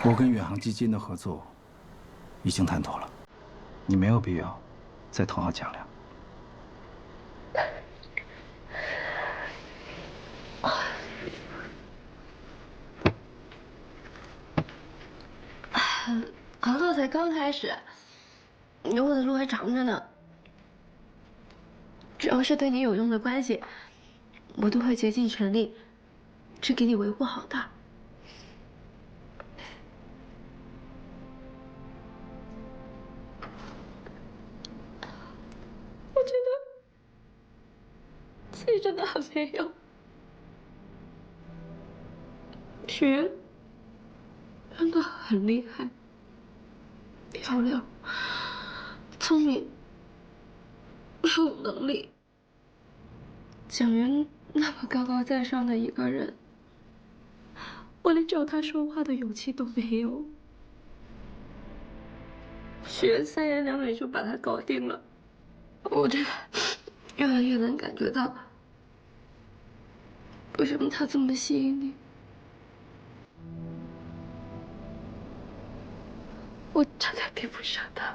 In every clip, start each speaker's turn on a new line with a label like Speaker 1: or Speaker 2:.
Speaker 1: 我跟远航基金的合作已经谈妥了，你没有必要再讨好蒋亮。
Speaker 2: 合作才刚开始，以后的路还长着呢。只要是对你有用的关系，我都会竭尽全力去给你维护好的。我觉得自己真的很没用。许愿真的很厉害，漂亮，聪明，又有能力。蒋云那么高高在上的一个人，我连找他说话的勇气都没有。许愿3言2语就把他搞定了，我真的越来越能感觉到为什么他这么吸引你。我真的比不上他。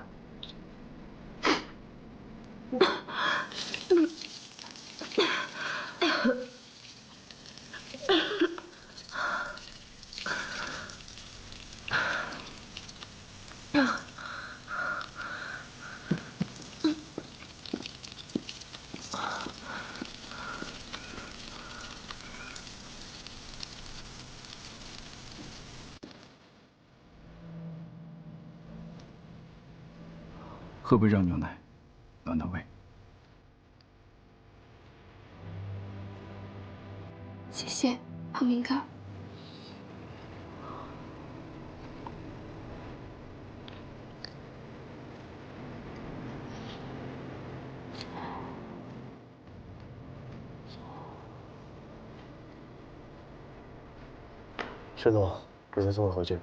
Speaker 1: 喝杯热牛奶，暖暖胃。
Speaker 2: 谢谢，浩明哥。
Speaker 3: 沈总，我先送你回去。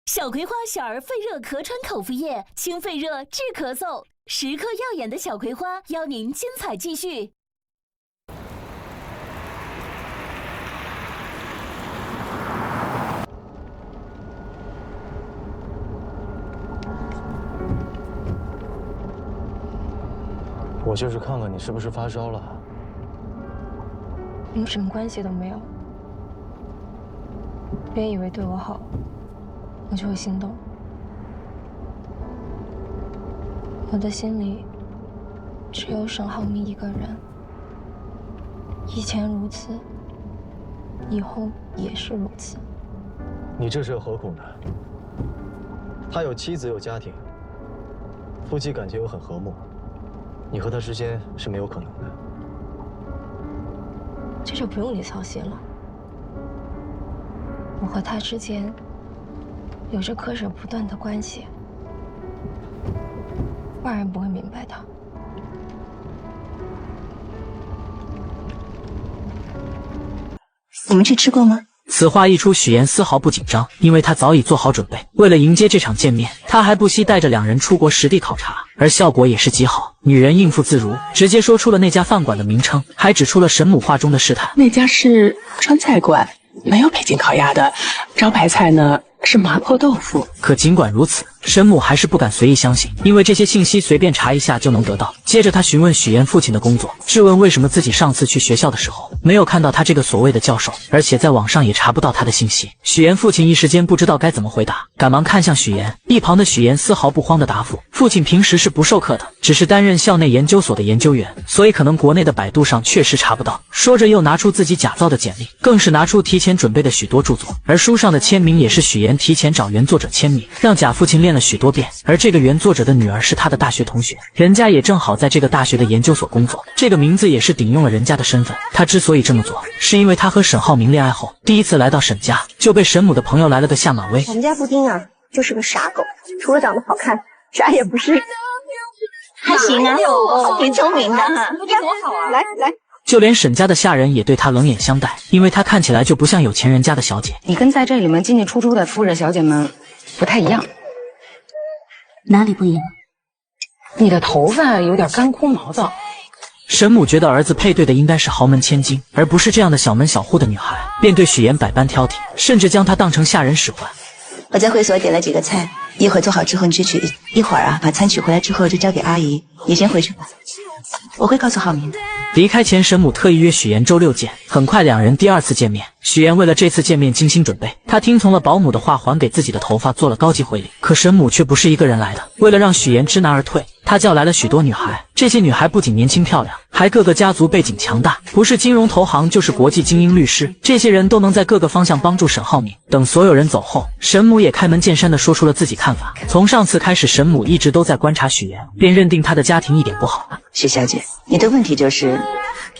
Speaker 4: 小葵花小儿肺热咳喘口服液，清肺热治咳嗽，时刻耀眼的小葵花邀您精彩继续。
Speaker 3: 我就是看看你是不是发烧了。
Speaker 2: 你们什么关系都没有，别以为对我好，我就会心动。我的心里只有沈浩明一个人，以前如此，以后也是如此。
Speaker 3: 你这是何苦呢？他有妻子有家庭，夫妻感情又很和睦，你和他之间是没有可能的。
Speaker 2: 这就不用你操心了。我和他之间有着割舍不断的关系，外人不会明白的。
Speaker 5: 你们去吃过吗？
Speaker 6: 此话一出，许岩丝毫不紧张，因为他早已做好准备。为了迎接这场见面，他还不惜带着2人出国实地考察，而效果也是极好。女人应付自如，直接说出了那家饭馆的名称，还指出了沈母话中的试探。
Speaker 5: 那家是川菜馆，没有北京烤鸭的，招牌菜呢是麻婆豆腐。
Speaker 6: 可尽管如此，沈母还是不敢随意相信，因为这些信息随便查一下就能得到。接着他询问许岩父亲的工作，质问为什么自己上次去学校的时候没有看到他这个所谓的教授，而且在网上也查不到他的信息。许岩父亲一时间不知道该怎么回答，赶忙看向许岩。一旁的许岩丝毫不慌的答复，父亲平时是不授课的，只是担任校内研究所的研究员，所以可能国内的百度上确实查不到。说着又拿出自己假造的简历，更是拿出提前准备的许多著作，而书上的签名也是许岩提前找原作者签名，让贾父亲练了许多遍。而这个原作者的女儿是他的大学同学，人家也正好在这个大学的研究所工作，这个名字也是顶用了人家的身份。他之所以这么做，是因为他和沈浩明恋爱后，第一次来到沈家，就被沈母的朋友来了个下马威。
Speaker 7: 我们家布丁啊，就是个傻狗，除了长得好看，啥也不是。还行啊，挺聪明的哈。来来，
Speaker 6: 就连沈家的下人也对她冷眼相待，因为她看起来就不像有钱人家的小姐。
Speaker 8: 你跟在这里面进进出出的夫人小姐们不太一样。
Speaker 7: 哪里不一样？
Speaker 8: 你的头发有点干枯毛躁。
Speaker 6: 沈母觉得儿子配对的应该是豪门千金，而不是这样的小门小户的女孩，便对许岩百般挑剔，甚至将她当成下人使唤。
Speaker 7: 我在会所点了几个菜，一会儿做好之后你去取，一会儿啊把餐取回来之后就交给阿姨。你先回去吧，我会告诉浩明的。
Speaker 6: 离开前，沈母特意约许岩周六见，很快两人第二次见面。许岩为了这次见面精心准备，他听从了保姆的话，还给自己的头发做了高级回礼。可沈母却不是一个人来的，为了让许岩知难而退，他叫来了许多女孩。这些女孩不仅年轻漂亮，还个个家族背景强大，不是金融投行就是国际精英律师，这些人都能在各个方向帮助沈浩明。等所有人走后，沈母也开门见山地说出了自己看法。从上次开始，沈母一直都在观察许岩，便认定他的家庭一点不好。
Speaker 7: 许小姐，你的问题就是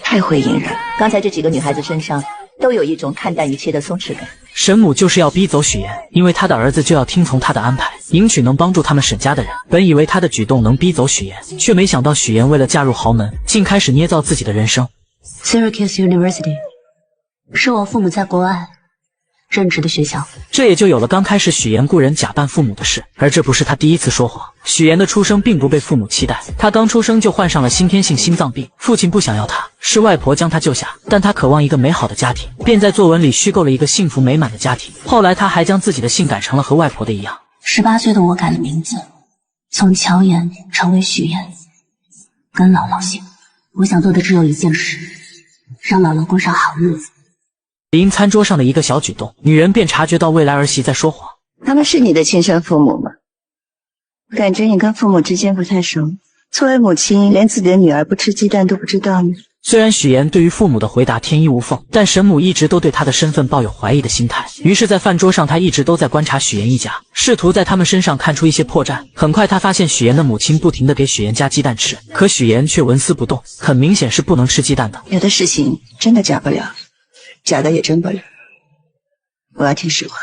Speaker 7: 太会隐忍。刚才这几个女孩子身上都有一种看淡一切的松弛感。
Speaker 6: 沈母就是要逼走许岩，因为他的儿子就要听从他的安排，迎娶能帮助他们沈家的人。本以为他的举动能逼走许岩，却没想到许岩为了嫁入豪门，竟开始捏造自己的人生。
Speaker 9: Syracuse University 是我父母在国外任职的学校，
Speaker 6: 这也就有了刚开始许岩雇人假扮父母的事。而这不是他第一次说谎。许岩的出生并不被父母期待，他刚出生就患上了先天性心脏病，父亲不想要他，是外婆将他救下，但他渴望一个美好的家庭，便在作文里虚构了一个幸福美满的家庭。后来他还将自己的姓改成了和外婆的一样。
Speaker 9: 18岁的我改了名字，从乔岩成为许岩，跟姥姥姓。我想做的只有一件事，让姥姥过上好日子。
Speaker 6: 因餐桌上的一个小举动，女人便察觉到未来儿媳在说谎。
Speaker 7: 他们是你的亲生父母吗？感觉你跟父母之间不太熟。作为母亲，连自己的女儿不吃鸡蛋都不知道呢。
Speaker 6: 虽然许岩对于父母的回答天衣无缝，但沈母一直都对他的身份抱有怀疑的心态。于是在饭桌上，他一直都在观察许岩一家，试图在他们身上看出一些破绽。很快他发现许岩的母亲不停地给许岩加鸡蛋吃，可许岩却纹丝不动，很明显是不能吃鸡蛋的。
Speaker 7: 有的事情真的假不了，假的也真不了。我要听实话。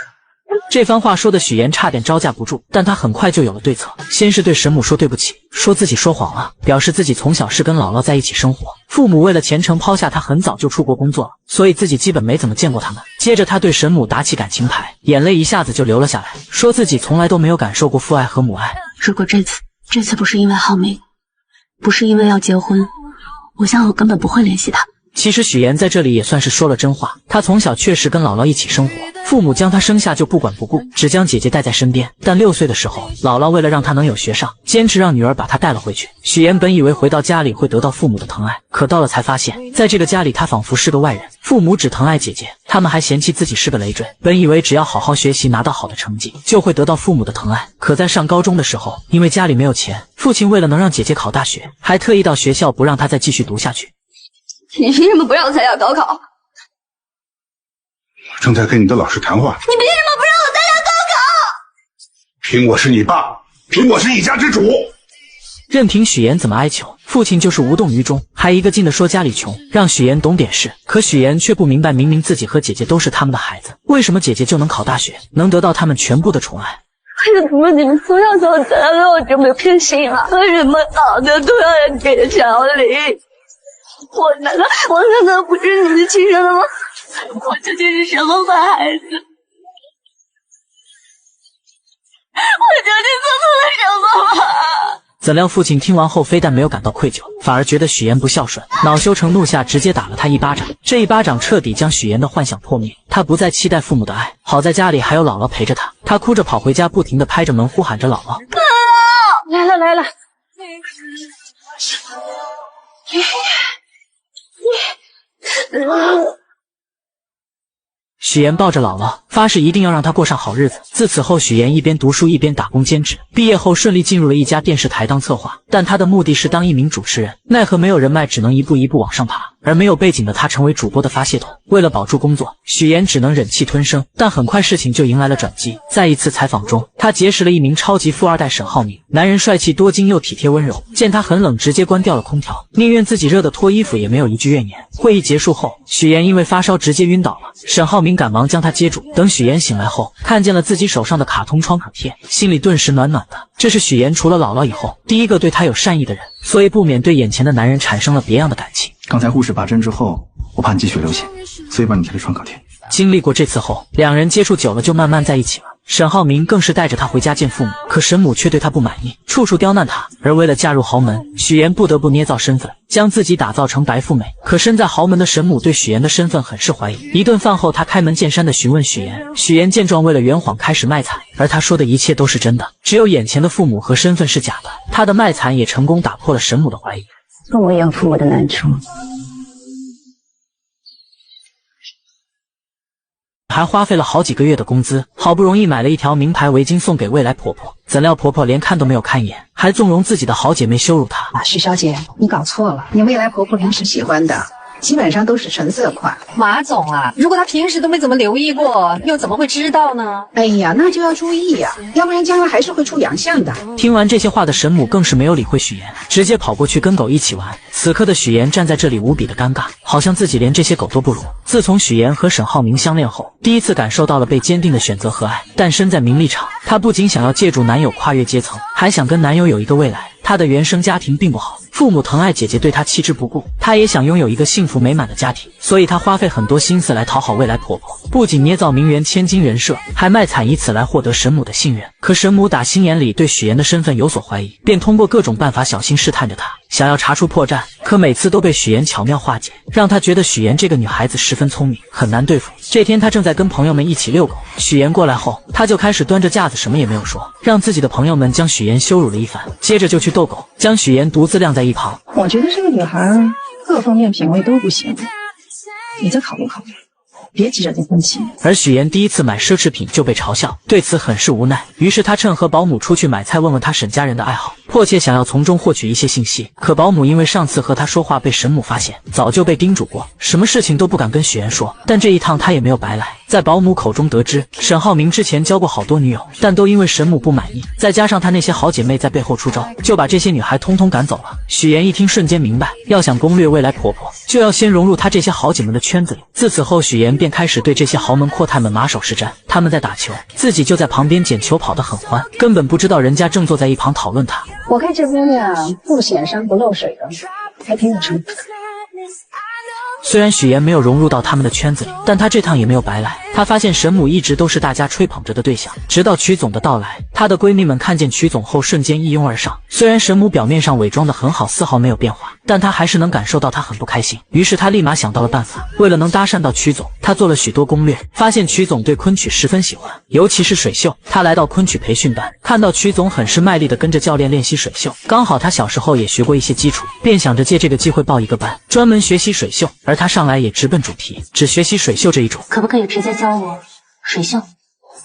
Speaker 6: 这番话说的许岩差点招架不住，但他很快就有了对策。先是对沈母说对不起，说自己说谎了，表示自己从小是跟姥姥在一起生活，父母为了前程抛下他很早就出国工作了，所以自己基本没怎么见过他们。接着他对沈母打起感情牌，眼泪一下子就流了下来，说自己从来都没有感受过父爱和母爱。
Speaker 9: 如果这次不是因为浩明，不是因为要结婚，我想我根本不会联系他。
Speaker 6: 其实许岩在这里也算是说了真话，他从小确实跟姥姥一起生活，父母将他生下就不管不顾，只将姐姐带在身边。但6岁的时候，姥姥为了让他能有学上，坚持让女儿把他带了回去。许岩本以为回到家里会得到父母的疼爱，可到了才发现，在这个家里他仿佛是个外人，父母只疼爱姐姐，他们还嫌弃自己是个累赘。本以为只要好好学习，拿到好的成绩，就会得到父母的疼爱，可在上高中的时候，因为家里没有钱，父亲为了能让姐姐考大学，还特意到学校不让她再继续读下去。
Speaker 2: 你凭什么不让我参加高考？
Speaker 10: 我正在跟你的老师谈话。
Speaker 2: 你凭什么不让我参加高考？
Speaker 10: 凭我是你爸，凭我是一家之主。
Speaker 6: 任凭许岩怎么哀求，父亲就是无动于衷，还一个劲地说家里穷，让许岩懂点事。可许岩却不明白，明明自己和姐姐都是他们的孩子，为什么姐姐就能考大学，能得到他们全部的宠爱？
Speaker 2: 为什么你们从小到大对我这么偏心啊？为什么好的都要人给小李？我难道不是你的亲生的吗？我究竟是什么坏孩子？我究竟做错了什么吗？
Speaker 6: 怎料父亲听完后，非但没有感到愧疚，反而觉得许岩不孝顺，恼羞成怒下，直接打了他一巴掌。这一巴掌彻底将许岩的幻想破灭，他不再期待父母的爱。好在家里还有姥姥陪着他，他哭着跑回家，不停地拍着门呼喊着姥姥。
Speaker 2: 来了来了。
Speaker 6: 许岩抱着姥姥，发誓一定要让她过上好日子。自此后，许岩一边读书一边打工兼职，毕业后顺利进入了一家电视台当策划，但他的目的是当一名主持人，奈何没有人脉，只能一步一步往上爬。而没有背景的他成为主播的发泄筒。为了保住工作，许岩只能忍气吞声，但很快事情就迎来了转机。在一次采访中，他结识了一名超级富二代沈浩明，男人帅气多金又体贴温柔，见他很冷，直接关掉了空调，宁愿自己热得脱衣服也没有一句怨言。会议结束后，许岩因为发烧直接晕倒了，沈浩明赶忙将他接住。等等许岩醒来后，看见了自己手上的卡通创可贴，心里顿时暖暖的。这是许岩除了姥姥以后第一个对他有善意的人，所以不免对眼前的男人产生了别样的感情。
Speaker 1: 刚才护士拔针之后，我怕你积血流血，所以帮你贴了创可贴。
Speaker 6: 经历过这次后，两人接触久了就慢慢在一起了。沈浩明更是带着他回家见父母，可沈母却对他不满意，处处刁难他。而为了嫁入豪门，许岩不得不捏造身份，将自己打造成白富美。可身在豪门的沈母对许岩的身份很是怀疑。一顿饭后，他开门见山地询问许岩。许岩见状，为了圆谎开始卖惨，而他说的一切都是真的，只有眼前的父母和身份是假的。他的卖惨也成功打破了沈母的怀疑。
Speaker 7: 父母也有父母的难处。
Speaker 6: 还花费了好几个月的工资，好不容易买了一条名牌围巾送给未来婆婆，怎料婆婆连看都没有看一眼，还纵容自己的好姐妹羞辱她。
Speaker 5: 许小姐，你搞错了，你未来婆婆平时喜欢的基本上都是纯色款。
Speaker 8: 马总啊，如果他平时都没怎么留意过，又怎么会知道呢？
Speaker 5: 哎呀，那就要注意呀，要不然将来还是会出洋相的。
Speaker 6: 听完这些话的沈母更是没有理会许岩，直接跑过去跟狗一起玩。此刻的许岩站在这里无比的尴尬，好像自己连这些狗都不如。自从许岩和沈浩明相恋后，第一次感受到了被坚定的选择和爱。但身在名利场，她不仅想要借助男友跨越阶层，还想跟男友有一个未来。她的原生家庭并不好，父母疼爱姐姐对她弃之不顾，她也想拥有一个幸福美满的家庭，所以她花费很多心思来讨好未来婆婆，不仅捏造名媛千金人设，还卖惨以此来获得沈母的信任。可沈母打心眼里对许岩的身份有所怀疑，便通过各种办法小心试探着她，想要查出破绽，可每次都被许岩巧妙化解，让她觉得许岩这个女孩子十分聪明，很难对付。这天她正在跟朋友们一起遛狗，许岩过来后，她就开始端着架子什么也没有说，让自己的朋友们将许岩羞辱了一番，接着就去逗狗，将许岩独自晾在一旁。
Speaker 5: 我觉得这个女孩各方面品味都不行，你再考虑考虑，别急着结婚期。
Speaker 6: 而许岩第一次买奢侈品就被嘲笑，对此很是无奈，于是他趁和保姆出去买菜，问问他沈家人的爱好，迫切想要从中获取一些信息。可保姆因为上次和他说话被沈母发现，早就被叮嘱过，什么事情都不敢跟许岩说。但这一趟他也没有白来，在保姆口中得知，沈浩明之前交过好多女友，但都因为沈母不满意，再加上他那些好姐妹在背后出招，就把这些女孩通通赶走了。许岩一听瞬间明白，要想攻略未来婆婆，就要先融入她这些好姐们的圈子里。自此后，许岩便开始对这些豪门阔太们马首是瞻。他们在打球，自己就在旁边捡球跑得很欢，根本不知道人家正坐在一旁讨论他。
Speaker 5: 我看这姑娘不显山不漏水的，还挺有成绩。
Speaker 6: 虽然许岩没有融入到他们的圈子里，但他这趟也没有白来。他发现沈母一直都是大家吹捧着的对象，直到曲总的到来，她的闺蜜们看见曲总后瞬间一拥而上。虽然沈母表面上伪装得很好，丝毫没有变化，但她还是能感受到她很不开心。于是她立马想到了办法，为了能搭讪到曲总，她做了许多攻略，发现曲总对昆曲十分喜欢，尤其是水袖。她来到昆曲培训班，看到曲总很是卖力地跟着教练练习水袖，刚好她小时候也学过一些基础，便想着借这个机会报一个班，专门学习水袖。而她上来也直奔主题，只学习水袖这一种。
Speaker 9: 可不可以直接教我水袖、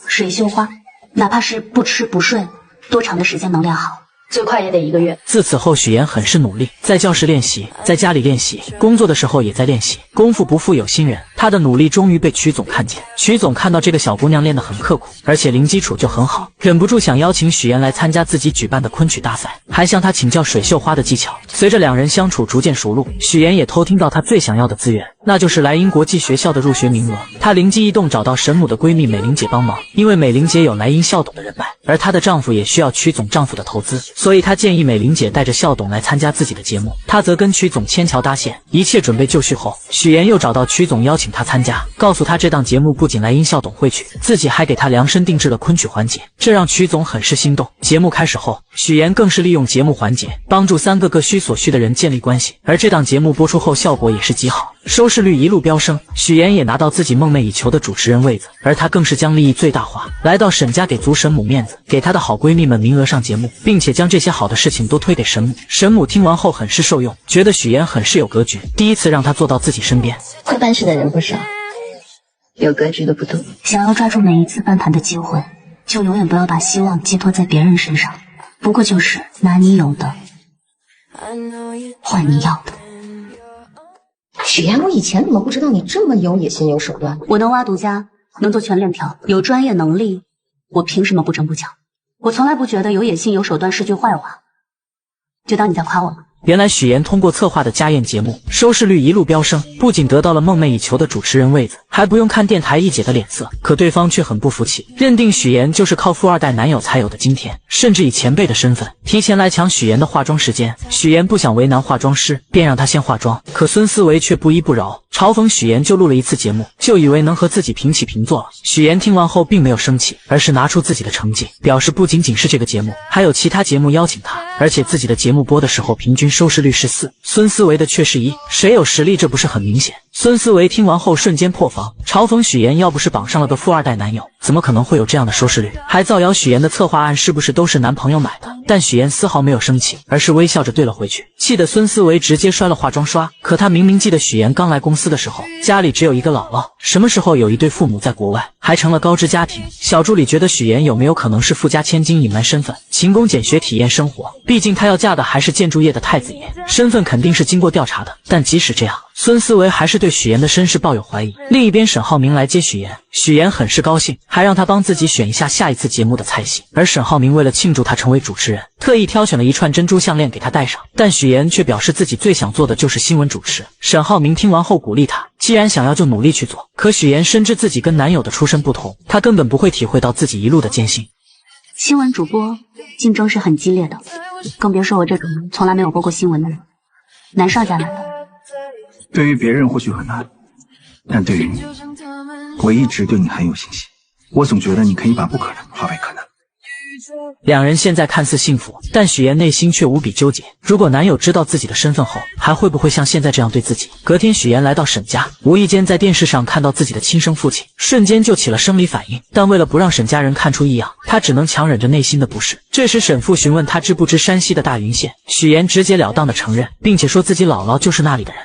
Speaker 9: 水袖花，哪怕是不吃不睡，多长的时间能练好？最快也得1个月。
Speaker 6: 自此后，许岩很是努力，在教室练习，在家里练习，工作的时候也在练习。功夫不负有心人，他的努力终于被曲总看见。曲总看到这个小姑娘练得很刻苦，而且零基础就很好，忍不住想邀请许岩来参加自己举办的昆曲大赛，还向她请教水袖花的技巧。随着两人相处逐渐熟络，许岩也偷听到她最想要的资源，那就是莱茵国际学校的入学名额。她灵机一动，找到沈母的闺蜜美玲姐帮忙，因为美玲姐有莱茵校董的人脉，而她的丈夫也需要曲总丈夫的投资，所以她建议美玲姐带着校董来参加自己的节目，她则跟曲总牵桥搭线。一切准备就绪后，许岩又找到曲总邀请他参加，告诉他这档节目不仅莱茵校董会去，自己还给他量身定制了昆曲环节，这让曲总很是心动。节目开始后，许岩更是利用节目环节帮助3个各需所需的人建立关系，而这档节目播出后效果也是极好，收视率一路飙升，许岩也拿到自己梦寐以求的主持人位子，而他更是将利益最大化，来到沈家给足沈母面子，给她的好闺蜜们名额上节目，并且将这些好的事情都推给沈母。沈母听完后很是受用，觉得许岩很是有格局，第一次让他坐到自己身边。
Speaker 7: 会办事的人不少，有格局的不多。
Speaker 9: 想要抓住每一次翻盘的机会，就永远不要把希望寄托在别人身上，不过就是拿你有的换你要的。
Speaker 8: 许岩，我以前怎么不知道你这么有野心有手段？
Speaker 9: 我能挖独家，能做全链条，有专业能力，我凭什么不争不抢？我从来不觉得有野心有手段是句坏话，就当你在夸我了。
Speaker 6: 原来许岩通过策划的家宴节目，收视率一路飙升，不仅得到了梦寐以求的主持人位子，还不用看电台一姐的脸色，可对方却很不服气，认定许妍就是靠富二代男友才有的今天，甚至以前辈的身份提前来抢许妍的化妆时间。许妍不想为难化妆师，便让她先化妆，可孙思维却不依不饶，嘲讽许妍就录了一次节目，就以为能和自己平起平坐了。许妍听完后并没有生气，而是拿出自己的成绩，表示不仅仅是这个节目，还有其他节目邀请她，而且自己的节目播的时候平均收视率是4，孙思维的却是1，谁有实力这不是很明显？孙思维听完后瞬间破防，嘲讽许妍要不是绑上了个富二代男友，怎么可能会有这样的收视率？还造谣许妍的策划案是不是都是男朋友买的？但许妍丝毫没有生气，而是微笑着对了回去，气得孙思维直接摔了化妆刷。可他明明记得许妍刚来公司的时候，家里只有一个姥姥，什么时候有一对父母在国外，还成了高知家庭。小助理觉得许妍有没有可能是富家千金隐瞒身份，勤工俭学体验生活？毕竟她要嫁的还是建筑业的太子爷，身份肯定是经过调查的。但即使这样，孙思维还是对许妍的身世抱有怀疑。另一边，沈浩明来接许妍，许妍很是高兴，还让他帮自己选一下下一次节目的菜系。而沈浩明为了庆祝他成为主持人，特意挑选了一串珍珠项链给他戴上。但许妍却表示自己最想做的就是新闻主持。沈浩明听完后鼓励他，既然想要就努力去做。可许妍深知自己跟男友的出身不同，她根本不会体会到自己一路的艰辛。
Speaker 9: 新闻主播竞争是很激烈的，更别说我这种从来没有播过新闻的人。男上家来了。
Speaker 1: 对于别人或许很难，但对于你，我一直对你很有信心。我总觉得你可以把不可能化为可能。
Speaker 6: 两人现在看似幸福，但许妍内心却无比纠结。如果男友知道自己的身份后，还会不会像现在这样对自己？隔天，许妍来到沈家，无意间在电视上看到自己的亲生父亲，瞬间就起了生理反应。但为了不让沈家人看出异样，她只能强忍着内心的不适。这时，沈父询问她知不知山西的大云县，许妍直截了当的承认，并且说自己姥姥就是那里的人。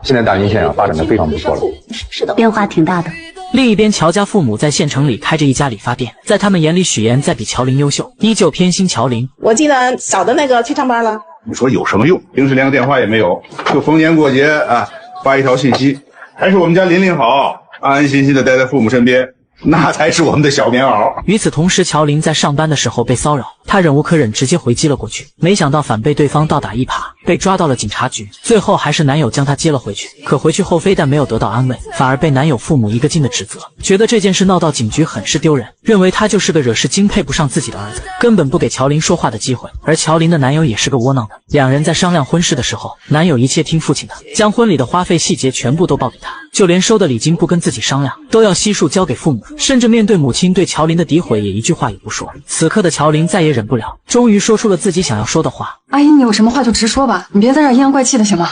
Speaker 10: 现在大云县发展的非常不错了，
Speaker 9: 是的，变化挺大的。
Speaker 6: 另一边，乔家父母在县城里开着一家理发店，在他们眼里，许妍在比乔琳优秀，依旧偏心乔琳。
Speaker 11: 我记得小的那个去上班了，
Speaker 10: 你说有什么用？平时连个电话也没有，就逢年过节啊发一条信息，还是我们家琳琳好，安安心心的待在父母身边，那才是我们的小棉袄。
Speaker 6: 与此同时，乔琳在上班的时候被骚扰，她忍无可忍，直接回击了过去，没想到反被对方倒打一耙，被抓到了警察局。最后还是男友将她接了回去，可回去后非但没有得到安慰，反而被男友父母一个劲的指责，觉得这件事闹到警局很是丢人，认为他就是个惹事精，配不上自己的儿子，根本不给乔琳说话的机会。而乔琳的男友也是个窝囊的，两人在商量婚事的时候，男友一切听父亲的，将婚礼的花费细节全部都报给他，就连收的礼金不跟自己商量，都要悉数交给父母，甚至面对母亲对乔琳的诋毁也一句话也不说。此刻的乔琳再也忍不了，终于说出了自己想要说的话。
Speaker 12: 阿姨，你有什么话就直说吧，你别在这阴阳怪气的行吗？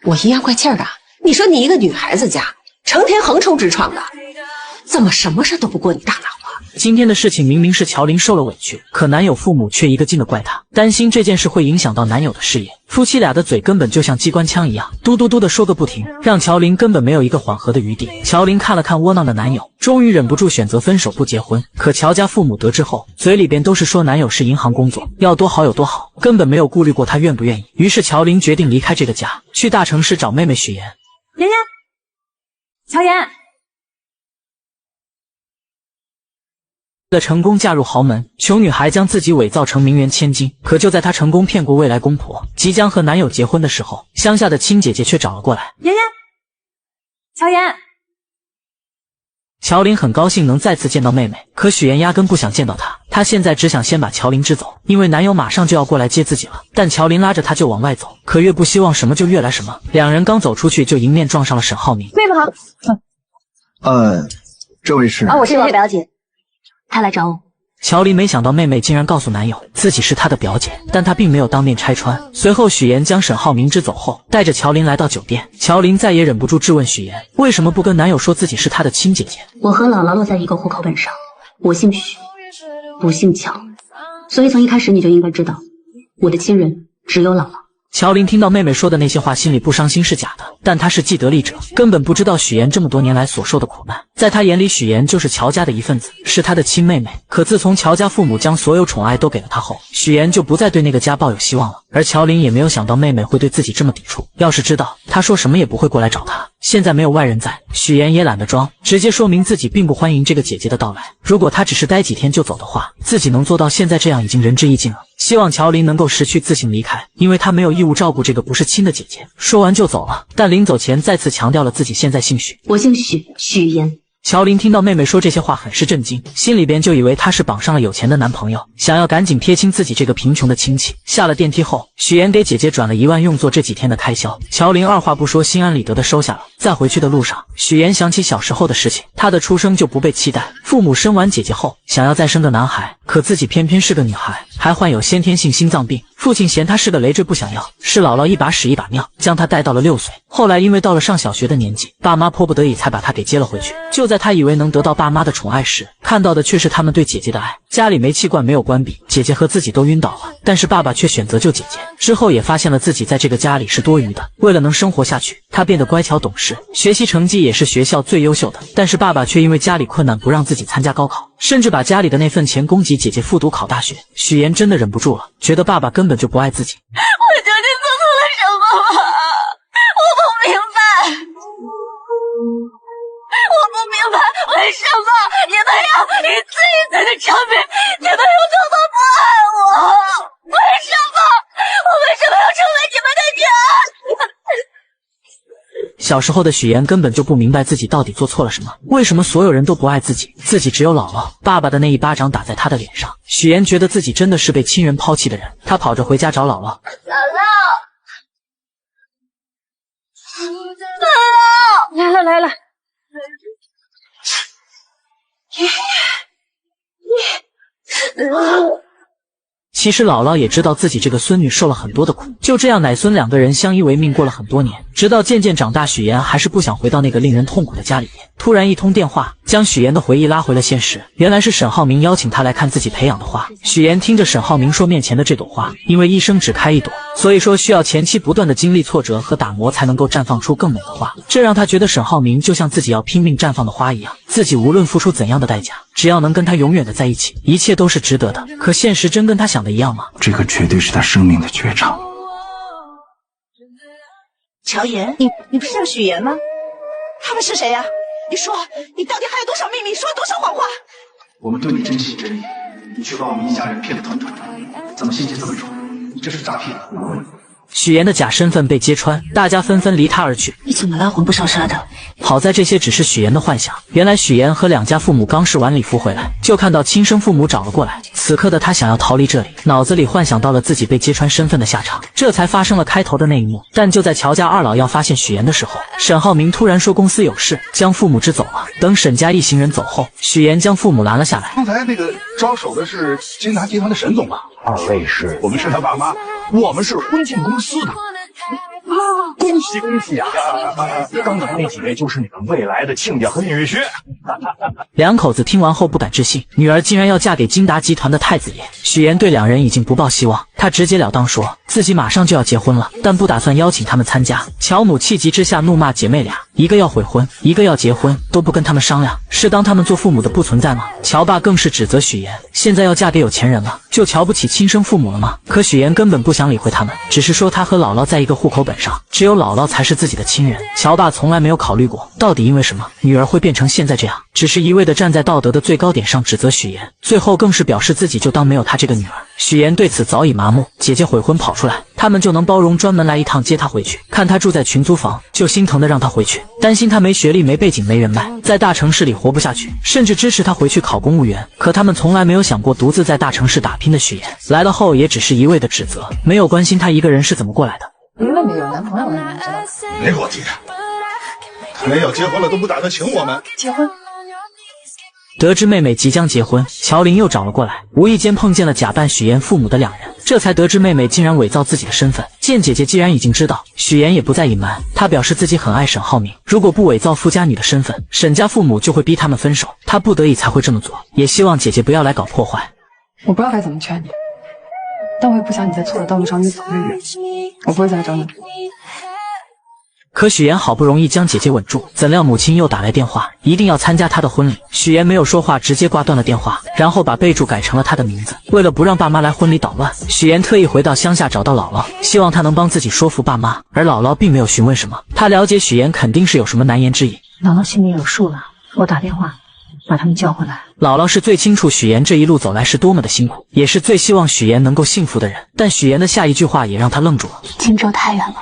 Speaker 11: 我阴阳怪气的？你说你一个女孩子家，成天横冲直撞的，怎么什么事都不过你大脑啊？
Speaker 6: 今天的事情明明是乔琳受了委屈，可男友父母却一个劲的怪她，担心这件事会影响到男友的事业。夫妻俩的嘴根本就像机关枪一样，嘟嘟嘟的说个不停，让乔琳根本没有一个缓和的余地。乔琳看了看窝囊的男友，终于忍不住选择分手不结婚。可乔家父母得知后，嘴里边都是说男友是银行工作，要多好有多好，根本没有顾虑过他愿不愿意。于是乔琳决定离开这个家，去大城市找妹妹许妍。
Speaker 12: 妍妍，乔妍。为了成功嫁入豪门，穷女孩将自己伪造成名媛千金。可就在她成功骗过未来公婆，即将和男友结婚的时候，乡下的亲姐姐却找了过来。妍妍，乔妍。乔琳很高兴能再次见到妹妹，可许妍压根不想见到她，她现在只想先把乔琳支走，因为男友马上就要过来接自己了。但乔琳拉着她就往外走，可越不希望什么就越来什么。两人刚走出去，就迎面撞上了沈浩明。
Speaker 9: 妹妹好。
Speaker 1: 这位是？
Speaker 9: 我是我表姐。他来找我。
Speaker 6: 乔琳没想到妹妹竟然告诉男友自己是她的表姐，但她并没有当面拆穿。随后许妍将沈浩明支走后，带着乔琳来到酒店。乔琳再也忍不住质问许妍，为什么不跟男友说自己是她的亲姐姐？
Speaker 9: 我和姥姥落在一个户口本上，我姓许，不姓乔，所以从一开始你就应该知道，我的亲人只有姥姥。
Speaker 6: 乔琳听到妹妹说的那些话，心里不伤心是假的，但她是既得利者，根本不知道许妍这么多年来所受的苦难。在她眼里，许妍就是乔家的一份子，是她的亲妹妹。可自从乔家父母将所有宠爱都给了她后，许妍就不再对那个家抱有希望了。而乔琳也没有想到妹妹会对自己这么抵触，要是知道她他说什么也不会过来找他。现在没有外人在，许妍也懒得装，直接说明自己并不欢迎这个姐姐的到来。如果她只是待几天就走的话，自己能做到现在这样已经仁至义尽了。希望乔琳能够识趣自行离开，因为她没有义务照顾这个不是亲的姐姐。说完就走了，但临走前再次强调了自己现在姓许，
Speaker 9: 我姓许，许妍。
Speaker 6: 乔琳听到妹妹说这些话很是震惊，心里边就以为她是绑上了有钱的男朋友，想要赶紧撇清自己这个贫穷的亲戚。下了电梯后，许妍给姐姐转了1万用作这几天的开销，乔琳二话不说心安理得的收下了。在回去的路上，许妍想起小时候的事情，她的出生就不被期待，父母生完姐姐后想要再生个男孩，可自己偏偏是个女孩，还患有先天性心脏病，父亲嫌她是个累赘不想要，是姥姥一把屎一把尿将她带到了6岁。后来因为到了上小学的年纪，爸妈迫不得已才把她给接了回去。就在他以为能得到爸妈的宠爱时，看到的却是他们对姐姐的爱。家里煤气罐没有关闭，姐姐和自己都晕倒了，但是爸爸却选择救姐姐。之后也发现了自己在这个家里是多余的，为了能生活下去，他变得乖巧懂事，学习成绩也是学校最优秀的。但是爸爸却因为家里困难不让自己参加高考，甚至把家里的那份钱供给姐姐复读考大学。许妍真的忍不住了，觉得爸爸根本就不爱自己。
Speaker 9: 我究竟做错了什么吗？我不明白。我不明白为什么你们要一次一次的证明你们有多么不爱我？为什么？我为什么要成为你们的女儿？
Speaker 6: 小时候的许妍根本就不明白自己到底做错了什么，为什么所有人都不爱自己，自己只有姥姥。爸爸的那一巴掌打在她的脸上，许妍觉得自己真的是被亲人抛弃的人。她跑着回家找姥姥。
Speaker 5: 姥姥，来了。
Speaker 6: 其实姥姥也知道自己这个孙女受了很多的苦，就这样奶孙2个人相依为命过了很多年，直到渐渐长大，许妍还是不想回到那个令人痛苦的家里面。突然一通电话将许妍的回忆拉回了现实，原来是沈浩明邀请她来看自己培养的花。许妍听着沈浩明说面前的这朵花，因为一生只开一朵，所以说需要前期不断的经历挫折和打磨才能够绽放出更美的花，这让她觉得沈浩明就像自己要拼命绽放的花一样，自己无论付出怎样的代价，只要能跟他永远的在一起，一切都是值得的。可现实真跟他想的一样吗？
Speaker 1: 这个绝对是他生命的绝唱。
Speaker 5: 乔妍，你不是叫许妍吗？他们是谁呀？你说，你到底还有多少秘密？说多少谎话？
Speaker 1: 我们对你真心真意，你却把我们一家人骗得团团转，怎么心机这么重？你这是诈骗！
Speaker 6: 许妍的假身份被揭穿，大家纷纷离她而去。
Speaker 9: 你怎么拉魂不烧杀的？
Speaker 6: 好在这些只是许妍的幻想，原来许妍和2家父母刚试完礼服回来，就看到亲生父母找了过来。此刻的她想要逃离这里，脑子里幻想到了自己被揭穿身份的下场，这才发生了开头的那一幕。但就在乔家2老要发现许妍的时候，沈浩明突然说公司有事，将父母支走了。等沈家一行人走后，许妍将父母拦了下来。
Speaker 10: 刚才那个招手的是金达集团的沈总吧？2位是？我们是他爸妈，
Speaker 13: 我们是婚庆公司的。恭喜恭喜啊！刚才那几位就是你们未来的亲家和女婿。
Speaker 6: 2口子听完后不敢置信，女儿竟然要嫁给金达集团的太子爷。许妍对2人已经不抱希望，她直截了当说自己马上就要结婚了，但不打算邀请他们参加。乔母气急之下怒骂姐妹俩，一个要悔婚，一个要结婚，都不跟他们商量，是当他们做父母的不存在吗？乔爸更是指责许妍，现在要嫁给有钱人了，就瞧不起亲生父母了吗？可许妍根本不想理会他们，只是说她和姥姥在一个户口本上，只有姥姥才是自己的亲人。乔爸从来没有考虑过，到底因为什么女儿会变成现在这样，只是一味的站在道德的最高点上指责许妍，最后更是表示自己就当没有她这个女儿。许妍对此早已麻木，姐姐悔婚跑出来，他们就能包容，专门来一趟接她回去，看她住在群租房，就心疼的让她回去，担心她没学历、没背景、没人脉，在大城市里活不下去，甚至支持她回去考公务员。可他们从来没有想过独自在大城市打拼的许妍，来了后也只是一味的指责，没有关心她一个人是怎么过来的。
Speaker 5: 你妹妹有男朋友了，你知道吗？
Speaker 10: 别给我提，没有结婚了都不打算请我们
Speaker 5: 结婚。
Speaker 6: 得知妹妹即将结婚，乔琳又找了过来，无意间碰见了假扮许妍父母的2人，这才得知妹妹竟然伪造自己的身份。见姐姐既然已经知道，许妍也不再隐瞒，她表示自己很爱沈浩明，如果不伪造富家女的身份，沈家父母就会逼他们分手，她不得已才会这么做，也希望姐姐不要来搞破坏。
Speaker 5: 我不知道该怎么劝你，但我也不想你在错的道路上越走越远，我不会再来找你。
Speaker 6: 可许妍好不容易将姐姐稳住，怎料母亲又打来电话，一定要参加她的婚礼。许妍没有说话，直接挂断了电话，然后把备注改成了她的名字。为了不让爸妈来婚礼捣乱，许妍特意回到乡下找到姥姥，希望她能帮自己说服爸妈。而姥姥并没有询问什么，她了解许妍肯定是有什么难言之隐。
Speaker 5: 姥姥心里有数了，我打电话把他们叫回来。
Speaker 6: 姥姥是最清楚许妍这一路走来是多么的辛苦，也是最希望许妍能够幸福的人。但许妍的下一句话也让她愣住了：
Speaker 14: 荆州太远了，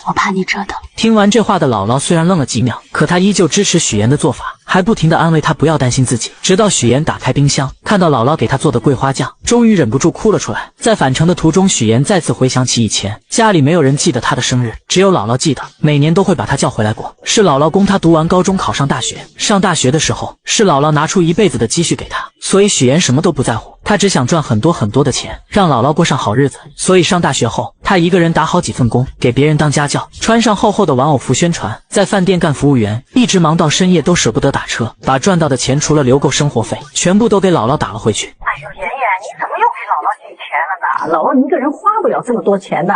Speaker 14: 我怕你折腾。
Speaker 6: 听完这话的姥姥虽然愣了几秒，可她依旧支持许妍的做法，还不停地安慰她不要担心自己。直到许妍打开冰箱，看到姥姥给她做的桂花酱，终于忍不住哭了出来。在返程的途中，许妍再次回想起以前家里没有人记得她的生日，只有姥姥记得，每年都会把她叫回来过。是姥姥供她读完高中考上大学，上大学的时候是姥姥拿出一辈子的积蓄给她，所以许妍什么都不在乎，她只想赚很多很多的钱，让姥姥过上好日子。所以上大学后，她一个人打好几份工，给别人当家教，穿上厚厚的玩偶服宣传，在饭店干服务员，一直忙到深夜都舍不得打车，把赚到的钱除了留够生活费，全部都给姥姥打了回去。
Speaker 5: 哎呦，妍妍，你怎么又给姥姥给钱了呢？姥姥一个人花不了这么多钱的，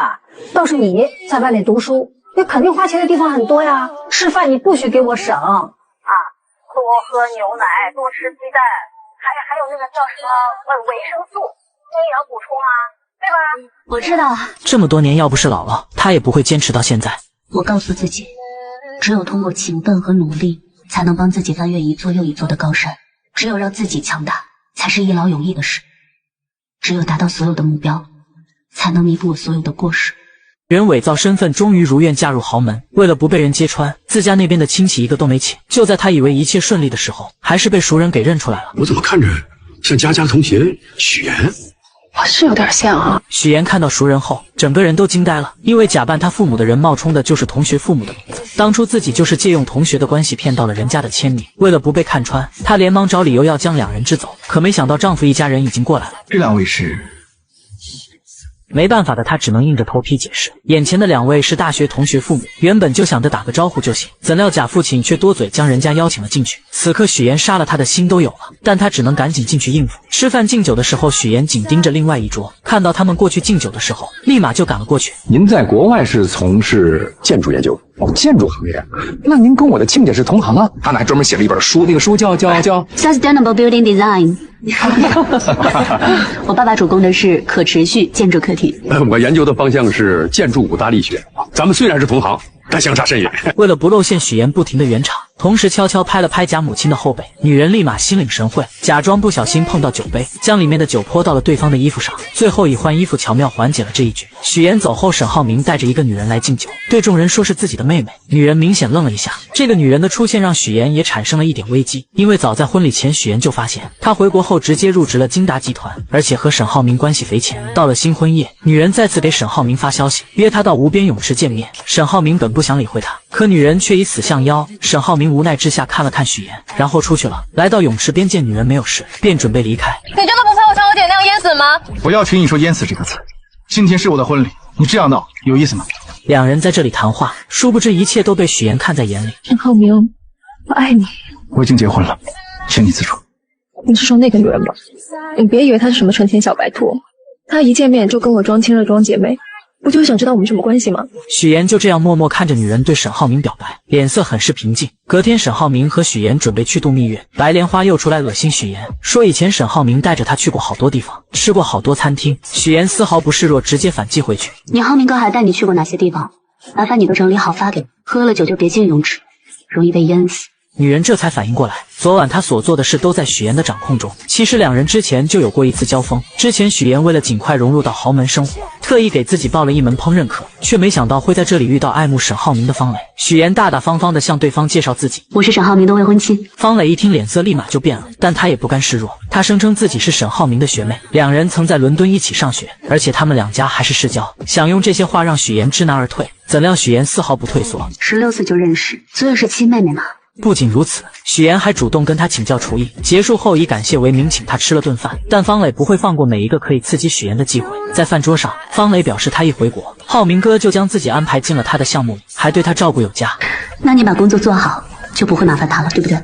Speaker 5: 倒是你在外面读书，那肯定花钱的地方很多呀。吃饭你不许给我省啊，多喝牛奶，多吃鸡蛋，还有那个叫什么维生素、营养补充啊，对吧？
Speaker 14: 我知道了。
Speaker 6: 这么多年，要不是姥姥，她也不会坚持到现在。
Speaker 14: 我告诉自己，只有通过勤奋和努力，才能帮自己翻越一座又一座的高山。只有让自己强大，才是一劳永逸的事。只有达到所有的目标，才能弥补我所有的过失。
Speaker 6: 人伪造身份，终于如愿嫁入豪门。为了不被人揭穿，自家那边的亲戚一个都没请。就在他以为一切顺利的时候，还是被熟人给认出来了。
Speaker 15: 我怎么看着像佳佳的同学许妍？
Speaker 2: 我是有点像啊。
Speaker 6: 许妍看到熟人后，整个人都惊呆了，因为假扮他父母的人冒充的就是同学父母的名字。当初自己就是借用同学的关系骗到了人家的签名。为了不被看穿，她连忙找理由要将两人支走，可没想到丈夫一家人已经过来了。
Speaker 1: 这两位是？
Speaker 6: 没办法的她只能硬着头皮解释，眼前的两位是大学同学父母，原本就想着打个招呼就行，怎料假父亲却多嘴将人家邀请了进去。此刻许妍杀了他的心都有了，但她只能赶紧进去应付。吃饭敬酒的时候，许妍紧盯着另外一桌，看到他们过去敬酒的时候，立马就赶了过去。
Speaker 13: 您在国外是从事建筑研究？哦，建筑行业。那您跟我的亲家是同行啊？他还专门写了一本书，那个书叫
Speaker 14: Sustainable Building Design。我爸爸主攻的是可持续建筑课题。
Speaker 15: 我研究的方向是建筑五大力学。咱们虽然是同行，但相差甚远。
Speaker 6: 为了不露馅，许妍不停地圆场，同时悄悄拍了拍假母亲的后背。女人立马心领神会，假装不小心碰到酒杯，将里面的酒泼到了对方的衣服上，最后以换衣服巧妙缓解了这一局。许妍走后，沈浩明带着一个女人来敬酒，对众人说是自己的妹妹。女人明显愣了一下，这个女人的出现让许妍也产生了一点危机，因为早在婚礼前，许妍就发现她回国后直接入职了金达集团，而且和沈浩明关系匪浅。到了新婚夜，女人再次给沈浩明发消息，约他到无边泳池见面。沈浩明本不想理会她，可女人却以死相邀。沈浩明无奈之下看了看许妍，然后出去了。来到泳池边见女人没有事，便准备离开。
Speaker 9: 你真的不怕我像我姐那样淹死吗？
Speaker 1: 不要听你说淹死这个词。今天是我的婚礼，你这样闹有意思吗？
Speaker 6: 两人在这里谈话，殊不知一切都被许妍看在眼里。
Speaker 2: 沈浩明，我爱你。
Speaker 1: 我已经结婚了，请你自重。
Speaker 2: 你是说那个女人吧？你别以为她是什么纯情小白兔，她一见面就跟我装亲热装姐妹，不就是想知道我们什么关系吗？
Speaker 6: 许妍就这样默默看着女人对沈浩明表白，脸色很是平静。隔天，沈浩明和许妍准备去度蜜月，白莲花又出来恶心许妍，说以前沈浩明带着她去过好多地方，吃过好多餐厅。许妍丝毫不示弱，直接反击回去。
Speaker 14: 你浩明哥还带你去过哪些地方？麻烦你都整理好发给我。喝了酒就别进泳池，容易被淹死。
Speaker 6: 女人这才反应过来，昨晚她所做的事都在许妍的掌控中。其实两人之前就有过一次交锋。之前许妍为了尽快融入到豪门生活，特意给自己报了一门烹饪课，却没想到会在这里遇到爱慕沈浩明的方磊。许妍大大方方地向对方介绍自己：
Speaker 14: 我是沈浩明的未婚妻。
Speaker 6: 方磊一听脸色立马就变了，但他也不甘示弱，他声称自己是沈浩明的学妹，两人曾在伦敦一起上学，而且他们两家还是世交。想用这些话让许妍知难而退，怎料许妍丝毫不退缩。
Speaker 14: 16岁就认识，所以是亲妹妹嘛。
Speaker 6: 不仅如此，许妍还主动跟他请教厨艺，结束后以感谢为名请他吃了顿饭。但方磊不会放过每一个可以刺激许妍的机会。在饭桌上，方磊表示他一回国，浩明哥就将自己安排进了他的项目里，还对他照顾有加。
Speaker 14: 那你把工作做好，就不会麻烦他了，对不对？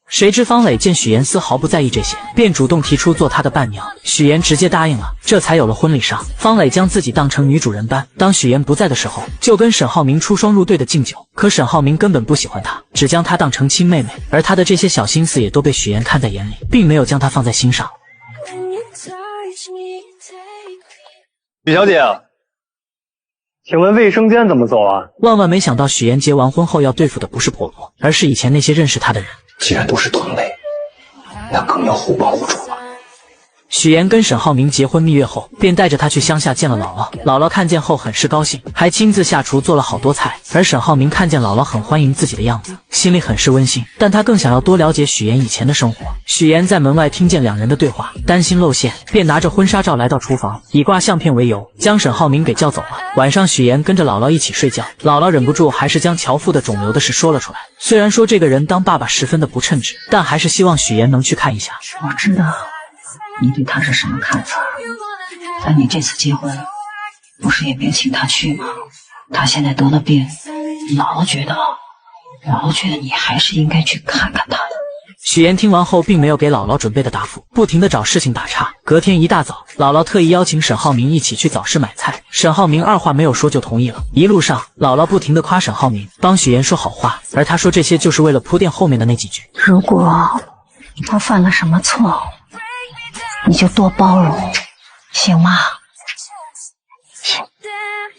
Speaker 6: 谁知方磊见许妍丝毫不在意这些，便主动提出做她的伴娘。许妍直接答应了，这才有了婚礼上。方磊将自己当成女主人般，当许妍不在的时候，就跟沈浩明出双入对的敬酒。可沈浩明根本不喜欢她，只将她当成亲妹妹，而她的这些小心思也都被许妍看在眼里，并没有将她放在心上。
Speaker 3: 许小姐，请问卫生间怎么走啊？
Speaker 6: 万万没想到，许妍结完婚后要对付的不是婆婆，而是以前那些认识她的人。
Speaker 13: 既然都是同类，那更要互帮互助了。
Speaker 6: 许妍跟沈浩明结婚蜜月后，便带着他去乡下见了姥姥。姥姥看见后很是高兴，还亲自下厨做了好多菜。而沈浩明看见姥姥很欢迎自己的样子，心里很是温馨，但他更想要多了解许妍以前的生活。许妍在门外听见两人的对话，担心露馅，便拿着婚纱照来到厨房，以挂相片为由，将沈浩明给叫走了。晚上许妍跟着姥姥一起睡觉，姥姥忍不住还是将乔父的肿瘤的事说了出来。虽然说这个人当爸爸十分的不称职，但还是希望许妍能去看一下。
Speaker 5: 我知道你对他是什么看法，但你这次结婚不是也没请他去吗？他现在得了病，姥姥觉得你还是应该去看看他的。
Speaker 6: 许妍听完后并没有给姥姥准备的答复，不停地找事情打岔。隔天一大早，姥姥特意邀请沈浩明一起去早市买菜，沈浩明二话没有说就同意了。一路上，姥姥不停地夸沈浩明，帮许妍说好话，而他说这些就是为了铺垫后面的那几句。
Speaker 5: 如果他犯了什么错，你就多包容，行吗？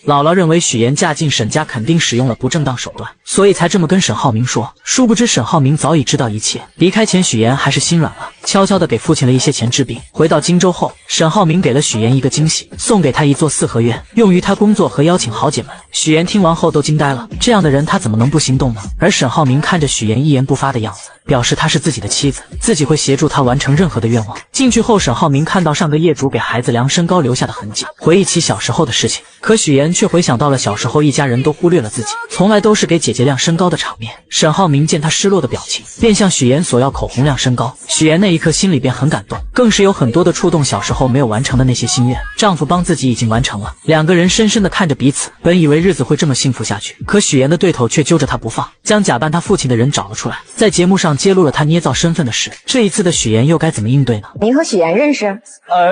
Speaker 6: 姥姥认为许妍嫁进沈家肯定使用了不正当手段，所以才这么跟沈浩明说。殊不知沈浩明早已知道一切。离开前，许妍还是心软了，悄悄地给父亲了一些钱治病。回到荆州后，沈浩明给了许妍一个惊喜，送给她一座四合院，用于她工作和邀请豪姐们。许妍听完后都惊呆了，这样的人她怎么能不心动呢？而沈浩明看着许妍一言不发的样子，表示她是自己的妻子，自己会协助她完成任何的愿望。进去后，沈浩明看到上个业主给孩子量身高留下的痕迹，回忆起小时候的事情。可许妍却回想到了小时候一家人都忽略了自己，从来都是给姐姐量身高的场面。沈浩明见她失落的表情，便向许妍索要口红量身高。许妍那一刻心里便很感动，更是有很多的触动小时候没有完成的那些心愿，丈夫帮自己已经完成了。两个人深深地看着彼此，本以为日子会这么幸福下去，可许妍的对头却揪着她不放，将假扮她父亲的人找了出来，在节目上揭露了她捏造身份的事。这一次的许妍又该怎么应对呢？
Speaker 8: 您和许妍认识？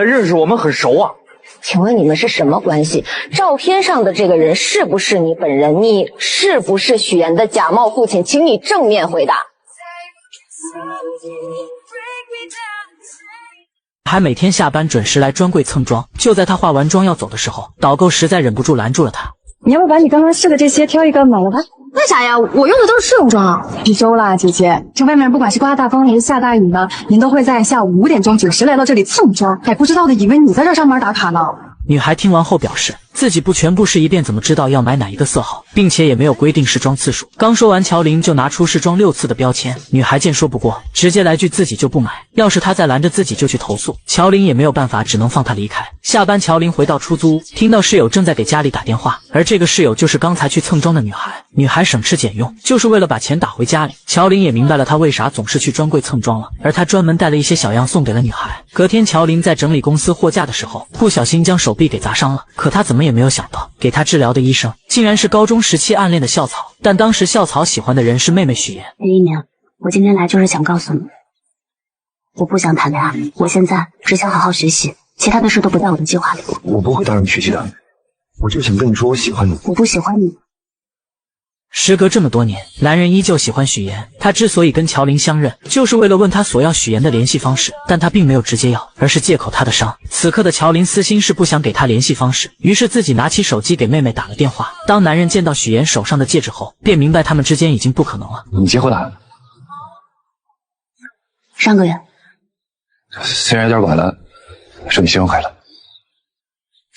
Speaker 3: 认识，我们很熟啊。
Speaker 8: 请问你们是什么关系？照片上的这个人是不是你本人？你是不是许妍的假冒父亲？请你正面回答。
Speaker 6: 还每天下班准时来专柜蹭妆。就在他化完妆要走的时候，导购实在忍不住拦住了他。
Speaker 16: 你要不把你刚刚试的这些挑一个买了吧？
Speaker 11: 为啥呀？我用的都是试用装。
Speaker 16: 必修啦，姐姐。这外面不管是刮大风还是下大雨呢，您都会在下午5点钟准时来到这里蹭妆。还不知道的以为你在这上班打卡呢。
Speaker 6: 女孩听完后表示，自己不全部试一遍，怎么知道要买哪一个色号，并且也没有规定试妆次数。刚说完，乔林就拿出试妆6次的标签。女孩见说不过，直接来句自己就不买。要是她再拦着自己就去投诉，乔林也没有办法，只能放她离开。下班，乔林回到出租屋，听到室友正在给家里打电话，而这个室友就是刚才去蹭妆的女孩。女孩省吃俭用，就是为了把钱打回家里。乔林也明白了她为啥总是去专柜蹭妆了，而她专门带了一些小样送给了女孩。隔天，乔林在整理公司货架的时候，不小心将手臂给砸伤了。可他怎么也没有想到，给他治疗的医生竟然是高中时期暗恋的校草，但当时校草喜欢的人是妹妹许妍。
Speaker 14: 林一鸣，我今天来就是想告诉你，我不想谈恋爱，我现在只想好好学习，其他的事都不在我的计划里。
Speaker 13: 我不会打扰你学习的，我就想跟你说我喜欢你。
Speaker 14: 我不喜欢你。
Speaker 6: 时隔这么多年，男人依旧喜欢许妍。他之所以跟乔林相认，就是为了问他索要许妍的联系方式，但他并没有直接要，而是借口他的伤。此刻的乔林私心是不想给他联系方式，于是自己拿起手机给妹妹打了电话。当男人见到许妍手上的戒指后，便明白他们之间已经不可能了。
Speaker 13: 你结婚了？
Speaker 14: 上个月。
Speaker 13: 虽然有点晚了，祝你新婚快乐。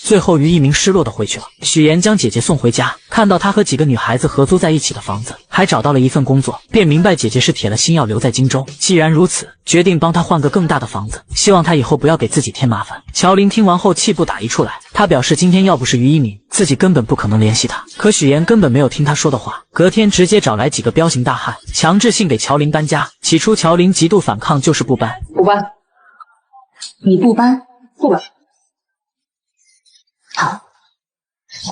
Speaker 6: 最后，于一鸣失落的回去了。许妍将姐姐送回家，看到她和几个女孩子合租在一起的房子，还找到了一份工作，便明白姐姐是铁了心要留在荆州。既然如此，决定帮她换个更大的房子，希望她以后不要给自己添麻烦。乔林听完后气不打一处来，他表示今天要不是于一鸣，自己根本不可能联系他。可许妍根本没有听他说的话，隔天直接找来几个彪形大汉，强制性给乔林搬家。起初乔林极度反抗，就是不搬。
Speaker 16: 不搬。
Speaker 14: 你不搬？
Speaker 16: 不搬。
Speaker 14: 好，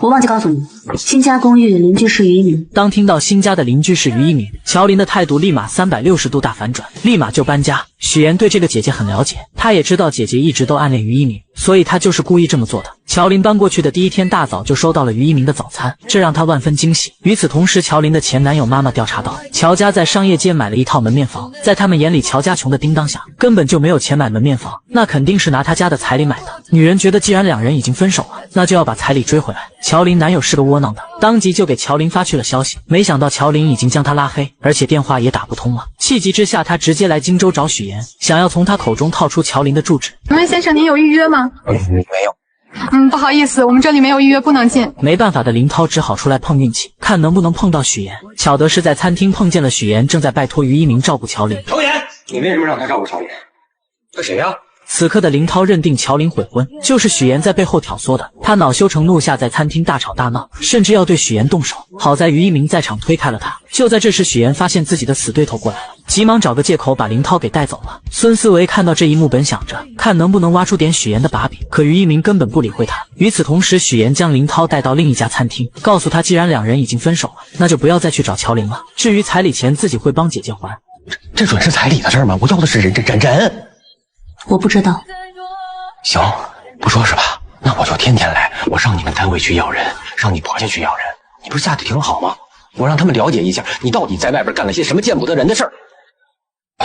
Speaker 14: 我忘记告诉你，新家公寓邻居是于一鸣。
Speaker 6: 当听到新家的邻居是于一鸣，乔林的态度立马360度大反转，立马就搬家。许妍对这个姐姐很了解，她也知道姐姐一直都暗恋于一鸣，所以她就是故意这么做的。乔林搬过去的第一天大早就收到了于一鸣的早餐，这让她万分惊喜。与此同时，乔林的前男友妈妈调查到，乔家在商业街买了一套门面房，在他们眼里，乔家穷的叮当响，根本就没有钱买门面房，那肯定是拿他家的彩礼买的。女人觉得既然两人已经分手了，那就要把彩礼追回来。乔林男友是个窝囊的，当即就给乔林发去了消息，没想到乔林已经将他拉黑，而且电话也打不通了。气急之下，他直接来荆州找许妍，想要从他口中套出乔林的住址。
Speaker 16: 请问先生，您有预约吗？
Speaker 15: 没有。
Speaker 16: 不好意思，我们这里没有预约，不能进。
Speaker 6: 没办法的林涛只好出来碰运气，看能不能碰到许妍。巧的是在餐厅碰见了许妍，正在拜托于一鸣照顾乔林。
Speaker 15: 乔妍，你为什么让他照顾乔林？这谁呀？
Speaker 6: 此刻的林涛认定乔林悔婚，就是许妍在背后挑唆的。他恼羞成怒下，在餐厅大吵大闹，甚至要对许妍动手。好在于一鸣在场推开了他。就在这时，许妍发现自己的死对头过来了，急忙找个借口把林涛给带走了。孙思维看到这一幕，本想着看能不能挖出点许妍的把柄，可于一鸣根本不理会他。与此同时，许妍将林涛带到另一家餐厅，告诉他既然两人已经分手了，那就不要再去找乔林了。至于彩礼钱，自己会帮姐姐还。
Speaker 15: 这准是彩礼的事吗？我要的是人。
Speaker 14: 我不知道。
Speaker 15: 行，不说是吧？那我就天天来，我上你们单位去要人，上你婆家去要人。你不是嫁得挺好吗？我让他们了解一下，你到底在外边干了些什么见不得人的事儿。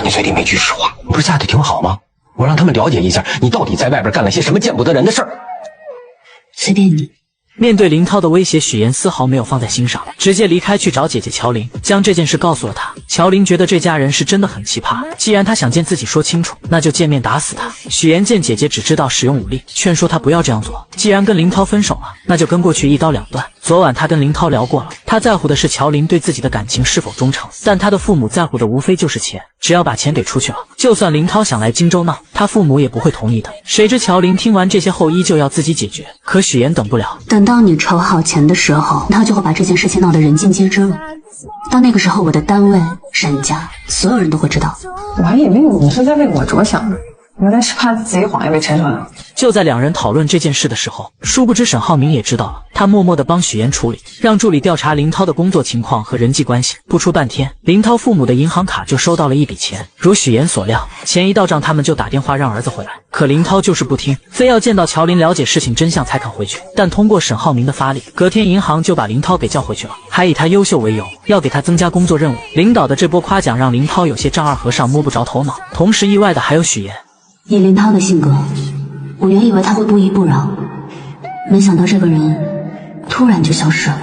Speaker 15: 你嘴里没句实话，你不是嫁得挺好吗？我让他们了解一下，你到底在外边干了些什么见不得人的事儿。
Speaker 14: 随便你。
Speaker 6: 面对林涛的威胁，许妍丝毫没有放在心上，直接离开去找姐姐乔林，将这件事告诉了她。乔林觉得这家人是真的很奇葩，既然他想见自己说清楚，那就见面打死他。许妍见姐姐只知道使用武力，劝说她不要这样做，既然跟林涛分手了，那就跟过去一刀两断。昨晚他跟林涛聊过了，他在乎的是乔林对自己的感情是否忠诚，但他的父母在乎的无非就是钱，只要把钱给出去了，就算林涛想来荆州闹，他父母也不会同意的。谁知乔林听完这些后依旧要自己解决，可许妍等不了，
Speaker 14: 等到你筹好钱的时候，他就会把这件事情闹得人尽皆知了。到那个时候，我的单位、沈家所有人都会知道。
Speaker 16: 我还以为你是在为我着想呢，原来是怕自己谎言被拆穿了。
Speaker 6: 就在两人讨论这件事的时候，殊不知沈浩明也知道了，他默默地帮许妍处理，让助理调查林涛的工作情况和人际关系。不出半天，林涛父母的银行卡就收到了一笔钱，如许妍所料，钱一到账，他们就打电话让儿子回来。可林涛就是不听，非要见到乔林了解事情真相才肯回去。但通过沈浩明的发力，隔天银行就把林涛给叫回去了，还以他优秀为由，要给他增加工作任务。领导的这波夸奖让林涛有些丈二和尚摸不着头脑，同时意外的还有许妍。
Speaker 14: 以林涛的性格，我原以为他会不依不饶，没想到这个人突然就消失了。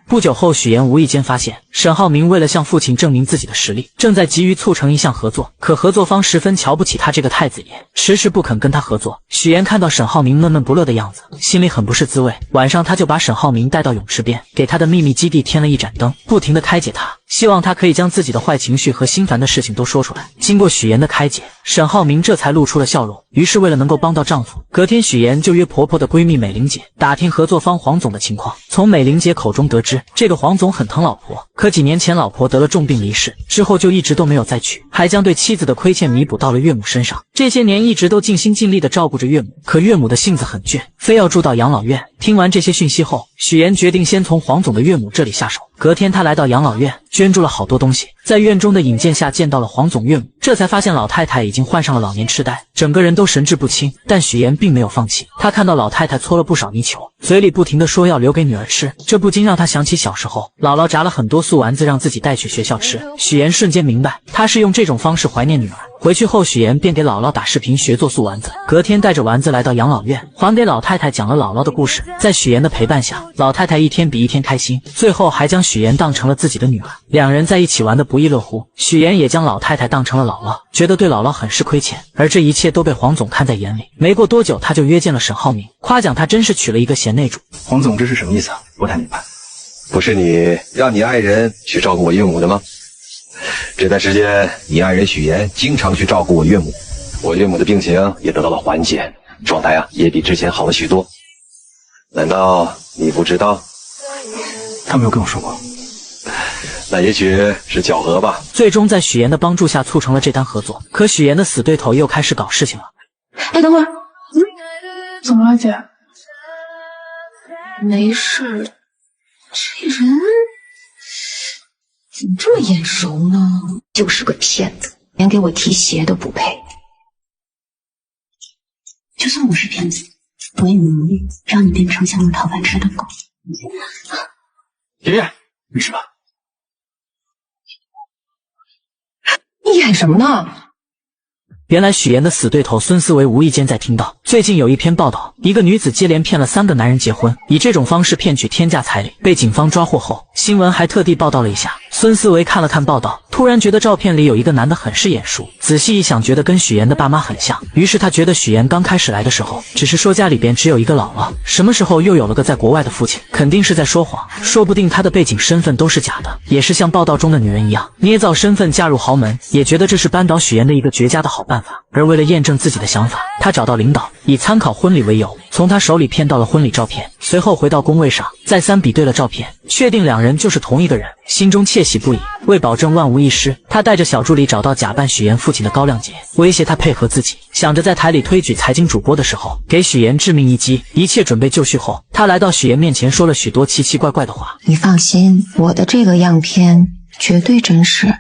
Speaker 6: 不久后，许妍无意间发现沈浩明为了向父亲证明自己的实力，正在急于促成一项合作，可合作方十分瞧不起他这个太子爷，迟迟不肯跟他合作。许妍看到沈浩明闷闷不乐的样子，心里很不是滋味。晚上，他就把沈浩明带到泳池边，给他的秘密基地添了一盏灯，不停地开解他，希望他可以将自己的坏情绪和心烦的事情都说出来。经过许妍的开解，沈浩明这才露出了笑容。于是为了能够帮到丈夫，隔天许妍就约婆婆的闺蜜美玲姐打听合作方黄总的情况。从美玲姐口中得知，这个黄总很疼老婆，可几年前老婆得了重病离世，之后就一直都没有再娶，还将对妻子的亏欠弥补到了岳母身上。这些年一直都尽心尽力地照顾着岳母，可岳母的性子很倔，非要住到养老院。听完这些讯息后，许妍决定先从黄总的岳母这里下手。隔天他来到养老院，捐助了好多东西，在院中的引荐下见到了黄总岳母，这才发现老太太已经患上了老年痴呆，整个人都神志不清。但许妍并没有放弃，她看到老太太搓了不少泥鳅，嘴里不停地说要留给女儿吃，这不禁让她想起小时候姥姥炸了很多素丸子让自己带去学校吃。许妍瞬间明白，她是用这种方式怀念女儿。回去后，许妍便给姥姥打视频学做素丸子，隔天带着丸子来到养老院，还给老太太讲了姥姥的故事。在许妍的陪伴下，老太太一天比一天开心，最后还将许妍当成了自己的女儿，两人在一起玩得不亦乐乎。许妍也将老太太当成了姥姥，觉得对姥姥很是亏欠，而这一切都被黄总看在眼里。没过多久，他就约见了沈浩明，夸奖他真是娶了一个贤内助。
Speaker 1: 黄总，这是什么意思啊？不太明白。
Speaker 17: 不是你让你爱人去照顾我岳母的吗？这段时间，你爱人许妍经常去照顾我岳母，我岳母的病情也得到了缓解，状态也比之前好了许多。难道你不知道？
Speaker 1: 他没有跟我说过。
Speaker 17: 那也许是巧合吧。
Speaker 6: 最终在许妍的帮助下促成了这单合作，可许妍的死对头又开始搞事情了。
Speaker 16: 哎，等会儿，怎么了姐？
Speaker 11: 没事。这人怎么这么眼熟呢？就是个骗子，连给我提鞋都不配。
Speaker 14: 就算我是骗子，我也努力让你变成像我讨饭吃的狗。
Speaker 13: 爷爷，没事吧？
Speaker 11: 你演什么呢？
Speaker 6: 原来许岩的死对头孙思维无意间在听到最近有一篇报道，一个女子接连骗了3个男人结婚，以这种方式骗取天价彩礼，被警方抓获后，新闻还特地报道了一下。孙思维看了看报道，突然觉得照片里有一个男的很是眼熟，仔细一想，觉得跟许岩的爸妈很像。于是他觉得许岩刚开始来的时候，只是说家里边只有一个姥姥，什么时候又有了个在国外的父亲，肯定是在说谎，说不定他的背景身份都是假的，也是像报道中的女人一样捏造身份嫁入豪门，也觉得这是扳倒许岩的一个绝佳的好办法。而为了验证自己的想法，他找到领导，以参考婚礼为由，从他手里骗到了婚礼照片，随后回到工位上，再三比对了照片，确定2人就是同一个人，心中窃喜不已。为保证万无一失，他带着小助理找到假扮许岩父亲的高亮杰，威胁他配合自己，想着在台里推举财经主播的时候给许岩致命一击。一切准备就绪后，他来到许岩面前，说了许多奇奇怪怪的话。
Speaker 11: 你放心，我的这个样片绝对真实，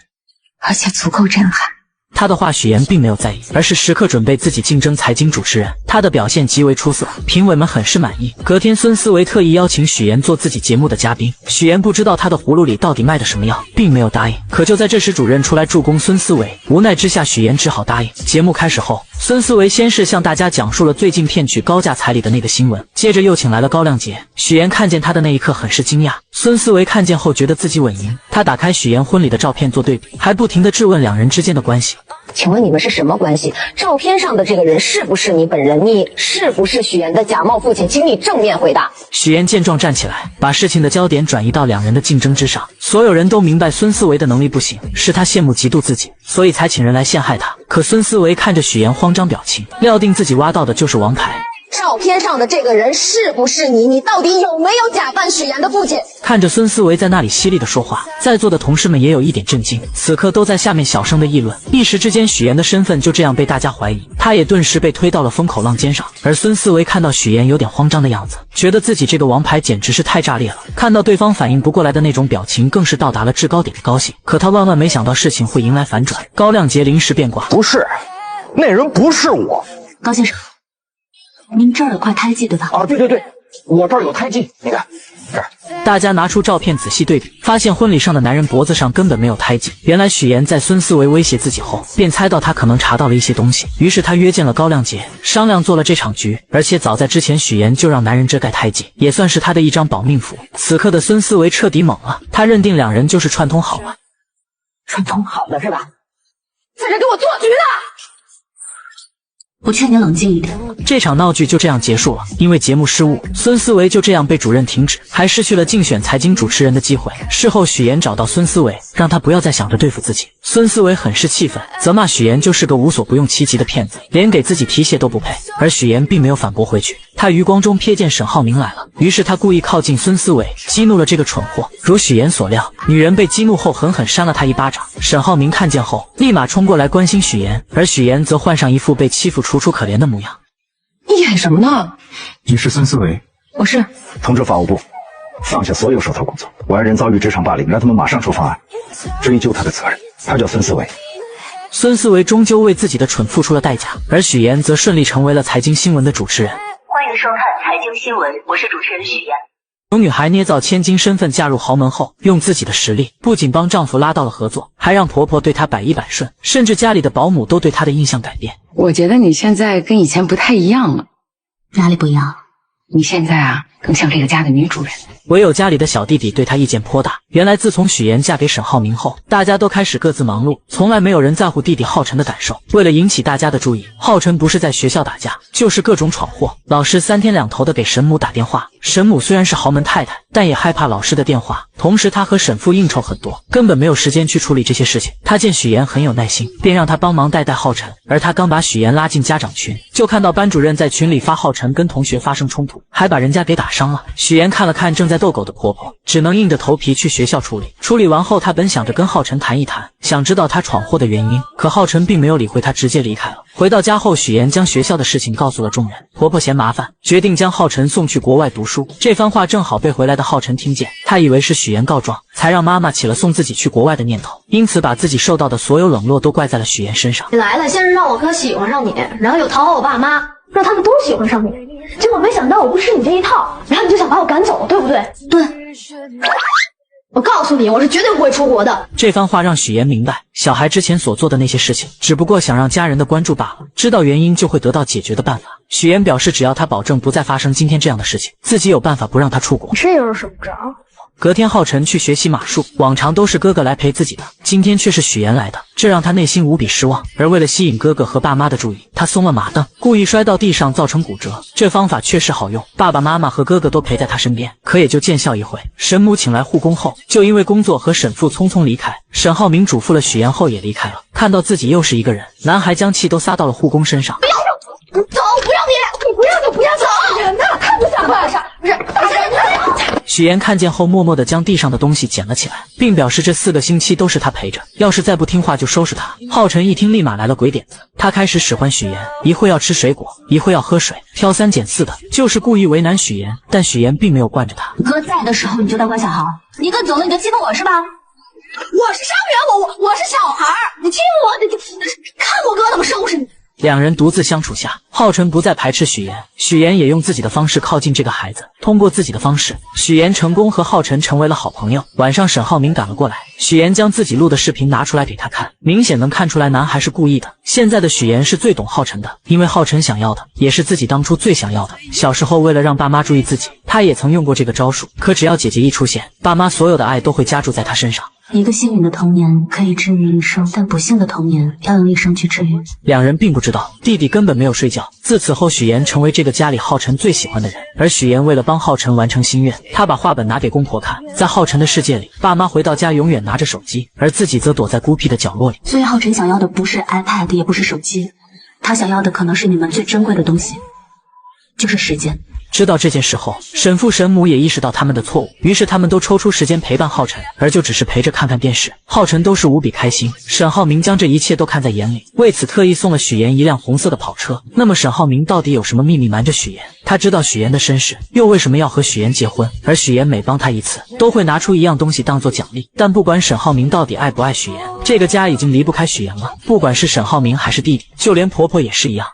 Speaker 11: 而且足够震撼。
Speaker 6: 他的话许岩并没有在意，而是时刻准备自己竞争财经主持人。他的表现极为出色，评委们很是满意。隔天，孙思维特意邀请许岩做自己节目的嘉宾。许岩不知道他的葫芦里到底卖的什么药，并没有答应。可就在这时，主任出来助攻孙思维，无奈之下，许岩只好答应。节目开始后，孙思维先是向大家讲述了最近骗取高价彩礼的那个新闻，接着又请来了高亮杰。许岩看见他的那一刻很是惊讶，孙思维看见后觉得自己稳赢。他打开许岩婚礼的照片做对比，还不停地质问2人之间的关系。
Speaker 8: 请问你们是什么关系？照片上的这个人是不是你本人？你是不是许岩的假冒父亲？请你正面回答。
Speaker 6: 许岩见状站起来，把事情的焦点转移到2人的竞争之上。所有人都明白孙思维的能力不行，是他羡慕嫉妒自己，所以才请人来陷害他。可孙思维看着许岩慌张表情，料定自己挖到的就是王牌。
Speaker 8: 照片上的这个人是不是你？你到底有没有假扮许岩的父亲？
Speaker 6: 看着孙思维在那里犀利的说话，在座的同事们也有一点震惊，此刻都在下面小声的议论。一时之间，许岩的身份就这样被大家怀疑，他也顿时被推到了风口浪尖上。而孙思维看到许岩有点慌张的样子，觉得自己这个王牌简直是太炸裂了。看到对方反应不过来的那种表情，更是到达了制高点的高兴。可他万万没想到事情会迎来反转。高亮杰临时变卦，
Speaker 13: 不是，那人不是我。
Speaker 14: 高先生，您这儿有块胎记对吧？
Speaker 13: 啊，对，我这儿有胎记，你看这儿。
Speaker 6: 大家拿出照片仔细对比，发现婚礼上的男人脖子上根本没有胎记。原来许岩在孙思维威胁自己后，便猜到他可能查到了一些东西，于是他约见了高亮杰，商量做了这场局。而且早在之前，许岩就让男人遮盖胎记，也算是他的一张保命符。此刻的孙思维彻底懵了，他认定2人就是串通好了。
Speaker 11: 串通好了是吧？这人给我做局的！
Speaker 14: 我劝你冷静一点。
Speaker 6: 这场闹剧就这样结束了。因为节目失误，孙思维就这样被主任停止，还失去了竞选财经主持人的机会。事后许岩找到孙思维，让他不要再想着对付自己。孙思维很是气愤，责骂许岩就是个无所不用其极的骗子，连给自己提鞋都不配。而许岩并没有反驳回去，他余光中瞥见沈浩明来了，于是他故意靠近孙思维，激怒了这个蠢货。如许岩所料，女人被激怒后狠狠扇了他一巴掌。沈浩明看见后，立马冲过来关心许岩，而许岩则换上一副被欺负楚楚可怜的模样。
Speaker 11: 你演什么呢？
Speaker 1: 你是孙思维？
Speaker 11: 我是。
Speaker 1: 通知法务部，放下所有手头工作。我爱人遭遇职场霸凌，让他们马上出方案，追究他的责任。他叫孙思维。
Speaker 6: 孙思维终究为自己的蠢付出了代价，而许岩则顺利成为了财经新闻的主持人。
Speaker 14: 欢迎收看财经新闻，我是主持人许岩。
Speaker 6: 有女孩捏造千金身份嫁入豪门后，用自己的实力不仅帮丈夫拉到了合作，还让婆婆对她百依百顺，甚至家里的保姆都对她的印象改变。
Speaker 18: 我觉得你现在跟以前不太一样了。
Speaker 14: 哪里不一样？
Speaker 18: 你现在啊，更像这个家的女主人。
Speaker 6: 唯有家里的小弟弟对她意见颇大。原来自从许岩嫁给沈浩明后，大家都开始各自忙碌，从来没有人在乎弟弟浩辰的感受。为了引起大家的注意，浩辰不是在学校打架，就是各种闯祸。老师3天2头的给沈母打电话，沈母虽然是豪门太太，但也害怕老师的电话。同时他和沈父应酬很多，根本没有时间去处理这些事情。他见许岩很有耐心，便让他帮忙带浩辰。而他刚把许岩拉进家长群，就看到班主任在群里发浩辰跟同学发生冲突，还把人家给打伤。伤了。许妍看了看正在逗狗的婆婆，只能硬着头皮去学校处理。处理完后，她本想着跟浩辰谈一谈，想知道他闯祸的原因，可浩辰并没有理会她，直接离开了。回到家后，许妍将学校的事情告诉了众人。婆婆嫌麻烦，决定将浩辰送去国外读书。这番话正好被回来的浩辰听见，他以为是许妍告状，才让妈妈起了送自己去国外的念头，因此把自己受到的所有冷落都怪在了许妍身上。
Speaker 2: 你来了，先是让我哥喜欢上你，然后又讨好我爸妈，让他们都喜欢上你，结果没想到我不吃你这一套，然后你就想把我赶走，对不对？对。我告诉你，我是绝对不会出国的。
Speaker 6: 这番话让许妍明白，小孩之前所做的那些事情，只不过想让家人的关注罢了，知道原因就会得到解决的办法。许妍表示，只要他保证不再发生今天这样的事情，自己有办法不让他出国。
Speaker 2: 这又是什么招？
Speaker 6: 隔天，浩辰去学习马术，往常都是哥哥来陪自己的，今天却是许妍来的，这让他内心无比失望。而为了吸引哥哥和爸妈的注意，他松了马蹬，故意摔到地上，造成骨折。这方法确实好用，爸爸妈妈和哥哥都陪在他身边，可也就见效一回。沈母请来护工后，就因为工作和沈父匆匆离开。沈浩明嘱咐了许妍后也离开了。看到自己又是一个人，男孩将气都撒到了护工身上。
Speaker 2: 不要走，不要你，你不要就不要走。人呢？太不像话了，不是大人。
Speaker 6: 许妍看见后，默默地将地上的东西捡了起来，并表示这4个星期都是他陪着，要是再不听话就收拾他。浩辰一听，立马来了鬼点子，他开始使唤许妍，一会要吃水果，一会要喝水，挑3拣4的，就是故意为难许妍。但许妍并没有惯着他。
Speaker 14: 哥在的时候你就当乖小孩，你哥走了你就欺负我是吧？
Speaker 2: 我是伤员，我是小孩，你欺负我，你看我哥怎么收拾你。
Speaker 6: 两人独自相处下，浩辰不再排斥许妍，许妍也用自己的方式靠近这个孩子。通过自己的方式，许妍成功和浩辰成为了好朋友。晚上，沈浩明赶了过来，许妍将自己录的视频拿出来给他看，明显能看出来男孩是故意的。现在的许妍是最懂浩辰的，因为浩辰想要的也是自己当初最想要的。小时候为了让爸妈注意自己，他也曾用过这个招数，可只要姐姐一出现，爸妈所有的爱都会加注在他身上。
Speaker 14: 一个幸运的童年可以治愈一生，但不幸的童年要用一生去治愈。
Speaker 6: 两人并不知道，弟弟根本没有睡觉。自此后，许妍成为这个家里浩辰最喜欢的人。而许妍为了帮浩辰完成心愿，她把画本拿给公婆看。在浩辰的世界里，爸妈回到家永远拿着手机，而自己则躲在孤僻的角落里。
Speaker 14: 所以浩辰想要的不是 iPad， 也不是手机，他想要的可能是你们最珍贵的东西，就是时间。
Speaker 6: 知道这件事后，沈父沈母也意识到他们的错误，于是他们都抽出时间陪伴浩辰，而就只是陪着看看电视。浩辰都是无比开心。沈浩明将这一切都看在眼里，为此特意送了许妍一辆红色的跑车。那么沈浩明到底有什么秘密瞒着许妍？他知道许妍的身世，又为什么要和许妍结婚？而许妍每帮他一次，都会拿出一样东西当做奖励。但不管沈浩明到底爱不爱许妍，这个家已经离不开许妍了。不管是沈浩明还是弟弟，就连婆婆也是一样。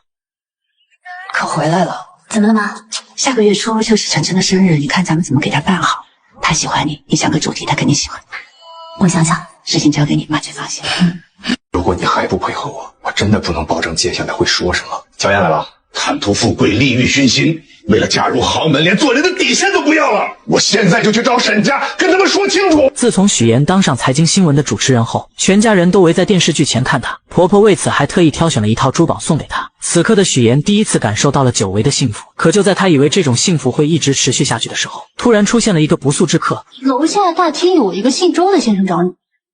Speaker 18: 可回来了。
Speaker 14: 怎么了妈？
Speaker 18: 下个月初就是晨晨的生日，你看咱们怎么给他办好？他喜欢你，你想个主题，他肯定喜欢。
Speaker 14: 我想想，
Speaker 18: 事情交给你，妈最放心。
Speaker 15: 如果你还不配合我，我真的不能保证接下来会说什么。乔燕来了，
Speaker 10: 贪图富贵，利欲熏心，为了嫁入豪门，连做人的底线都不要了。我现在就去找沈家，跟他们说清楚。
Speaker 6: 自从许妍当上财经新闻的主持人后，全家人都围在电视剧前看她。婆婆为此还特意挑选了一套珠宝送给她。此刻的许妍第一次感受到了久违的幸福。可就在她以为这种幸福会一直持续下去的时候，突然出现了一个不速之客。
Speaker 2: 楼下大厅有一个姓周的先生找你。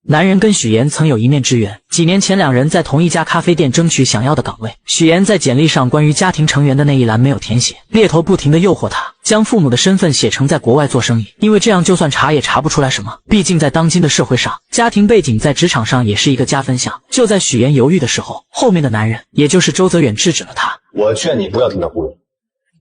Speaker 6: 男人跟许妍曾有一面之缘，几年前两人在同一家咖啡店争取想要的岗位。许妍在简历上关于家庭成员的那一栏没有填写，猎头不停地诱惑她，将父母的身份写成在国外做生意，因为这样就算查也查不出来什么。毕竟在当今的社会上，家庭背景在职场上也是一个加分项。就在许妍犹豫的时候，后面的男人，也就是周泽远制止了她。
Speaker 15: 我劝你不要听他忽悠，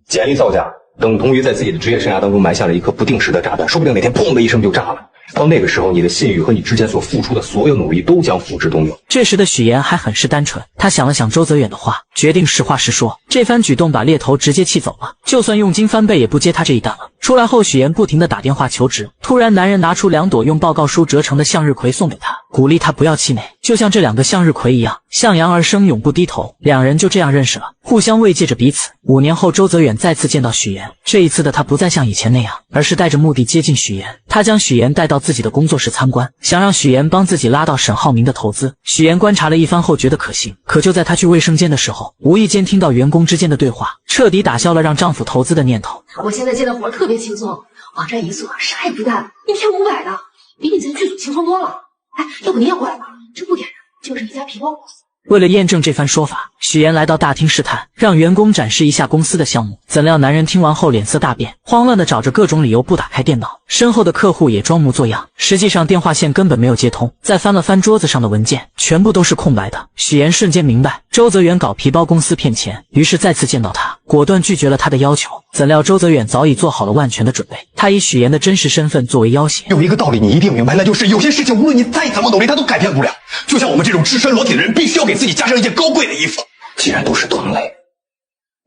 Speaker 15: 简历造假等同于在自己的职业生涯当中埋下了一颗不定时的炸弹，说不定哪天砰的一声就炸了。到那个时候，你的信誉和你之前所付出的所有努力都将付之东流。
Speaker 6: 这时的许妍还很是单纯，她想了想周泽远的话，决定实话实说。这番举动把猎头直接气走了，就算佣金翻倍也不接他这一单了。出来后，许妍不停地打电话求职。突然，男人拿出2朵用报告书折成的向日葵送给她，鼓励她不要气馁，就像这2个向日葵一样，向阳而生，永不低头。两人就这样认识了，互相慰藉着彼此。5年后，周泽远再次见到许妍，这一次的他不再像以前那样，而是带着目的接近许妍。他将许妍带到自己的工作室参观，想让许妍帮自己拉到沈浩明的投资。许妍观察了一番后觉得可行，可就在她去卫生间的时候，无意间听到员工之间的对话，彻底打消了让丈夫投资的念头。
Speaker 2: 我现在接的活特别轻松，网站一做啥也不干，一天500的，比你在剧组轻松多了。哎，要不你也过来吧？这不点人，就是一家皮包公司，
Speaker 6: 为了验证这番说法，许岩来到大厅试探，让员工展示一下公司的项目。怎料男人听完后脸色大变，慌乱的找着各种理由不打开电脑。身后的客户也装模作样，实际上电话线根本没有接通。再翻了翻桌子上的文件，全部都是空白的。许岩瞬间明白周泽远搞皮包公司骗钱，于是再次见到他，果断拒绝了他的要求。怎料周泽远早已做好了万全的准备，他以许岩的真实身份作为要挟。
Speaker 15: 有一个道理你一定明白，那就是有些事情无论你再怎么努力，它都改变不了。就像我们这种赤身裸体的人，必须要给自己加上一件高贵的衣服。既然都是同类，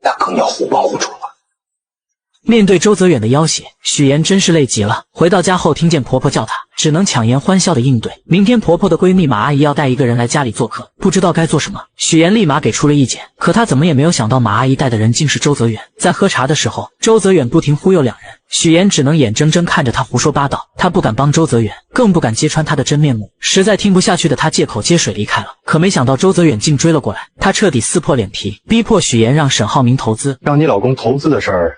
Speaker 15: 那更要互帮互助了。
Speaker 6: 面对周泽远的要挟，许岩真是累极了。回到家后，听见婆婆叫她，只能强颜欢笑的应对。明天婆婆的闺蜜马阿姨要带一个人来家里做客，不知道该做什么。许岩立马给出了意见，可他怎么也没有想到马阿姨带的人竟是周泽远。在喝茶的时候，周泽远不停忽悠两人，许岩只能眼睁睁看着他胡说八道。他不敢帮周泽远，更不敢揭穿他的真面目。实在听不下去的他借口接水离开了。可没想到周泽远竟追了过来，他彻底撕破脸皮，逼迫许岩让沈浩明投资。
Speaker 3: 让你老公投资的事儿，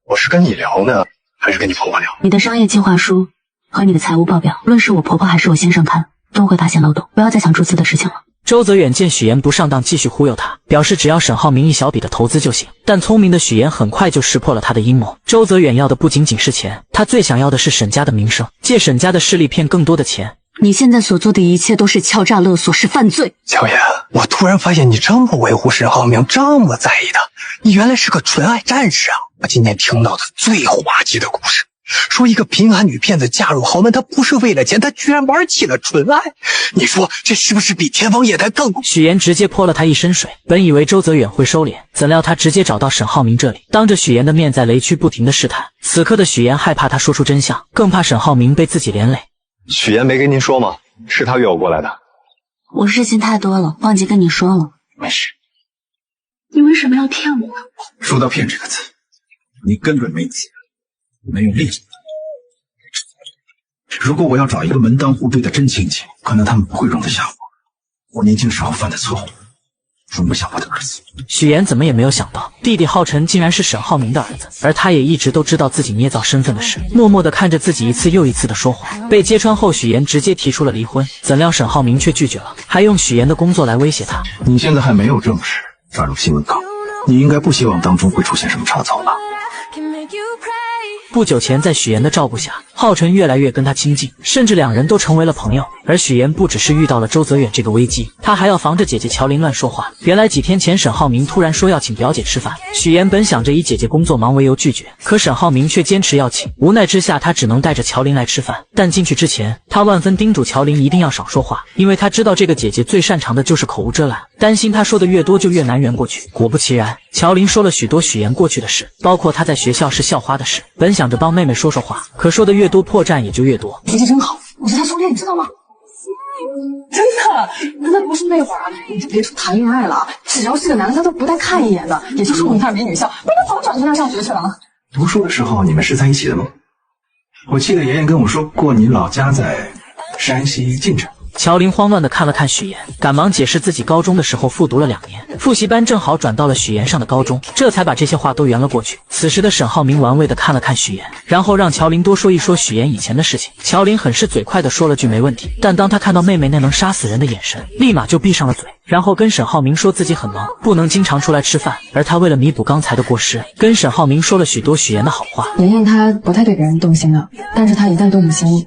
Speaker 3: 我是跟你聊呢，还是跟你婆婆聊？
Speaker 14: 你的商业计划书和你的财务报表，无论是我婆婆还是我先生看，都会发现漏洞。不要再想注资的事情了。
Speaker 6: 周泽远见许岩不上当，继续忽悠他，表示只要沈浩明一小笔的投资就行。但聪明的许岩很快就识破了他的阴谋。周泽远要的不仅仅是钱，他最想要的是沈家的名声，借沈家的势力骗更多的钱。
Speaker 14: 你现在所做的一切都是敲诈勒索，是犯罪。
Speaker 15: 小野，我突然发现你这么维护沈浩明，这么在意他，你原来是个纯爱战士啊！我今天听到的最滑稽的故事，说一个贫寒女骗子嫁入豪门，她不是为了钱，她居然玩起了纯爱。你说这是不是比天方夜谭更？
Speaker 6: 许岩直接泼了他一身水。本以为周泽远会收敛，怎料他直接找到沈浩明这里，当着许岩的面在雷区不停的试探。此刻的许岩害怕他说出真相，更怕沈浩明被自己连累。
Speaker 3: 许岩没跟您说吗？是他约我过来的。
Speaker 14: 我事情太多了，忘记跟你说了。
Speaker 1: 没事。
Speaker 2: 你为什么要骗我？
Speaker 1: 说到骗这个字，你根本没钱，没有力气。如果我要找一个门当户对的真亲戚，可能他们不会容得下我。我年轻时候犯的错误，容不下我的儿子。
Speaker 6: 许岩怎么也没有想到，弟弟浩辰竟然是沈浩明的儿子，而他也一直都知道自己捏造身份的事，默默地看着自己一次又一次的说谎。被揭穿后，许岩直接提出了离婚，怎料沈浩明却拒绝了，还用许岩的工作来威胁他。
Speaker 1: 你现在还没有正式转入新闻岗，你应该不希望当中会出现什么差错吧？
Speaker 6: 不久前，在许岩的照顾下，浩辰越来越跟他亲近，甚至两人都成为了朋友。而许岩不只是遇到了周泽远这个危机，他还要防着姐姐乔琳乱说话。原来几天前，沈浩明突然说要请表姐吃饭，许岩本想着以姐姐工作忙为由拒绝，可沈浩明却坚持要请，无奈之下，他只能带着乔琳来吃饭。但进去之前，他万分叮嘱乔琳一定要少说话，因为他知道这个姐姐最擅长的就是口无遮拦，担心他说的越多就越难圆过去。果不其然，乔琳说了许多许岩过去的事，包括他在学校是校花的事。本想着帮妹妹说说话，可说的越多，破绽也就越多。
Speaker 16: 脾气真好，我是他初恋，你知道吗？真的，那不是那会儿啊，你就别说谈恋爱了，只要是个男的，他都不带看一眼的。也就是我们那儿没女校，不然他早转去那儿上学去了。
Speaker 1: 读书的时候你们是在一起的吗？我记得妍妍跟我说过，你老家在山西晋城。
Speaker 6: 乔琳慌乱地看了看许岩，赶忙解释自己高中的时候复读了2年，复习班正好转到了许岩上的高中，这才把这些话都圆了过去。此时的沈浩明玩味地看了看许岩，然后让乔琳多说一说许岩以前的事情。乔琳很是嘴快地说了句没问题，但当他看到妹妹那能杀死人的眼神，立马就闭上了嘴，然后跟沈浩明说自己很忙，不能经常出来吃饭，而他为了弥补刚才的过失，跟沈浩明说了许多许岩的好话。
Speaker 16: 妍妍她不太对别人动心的，但是她一旦动了心，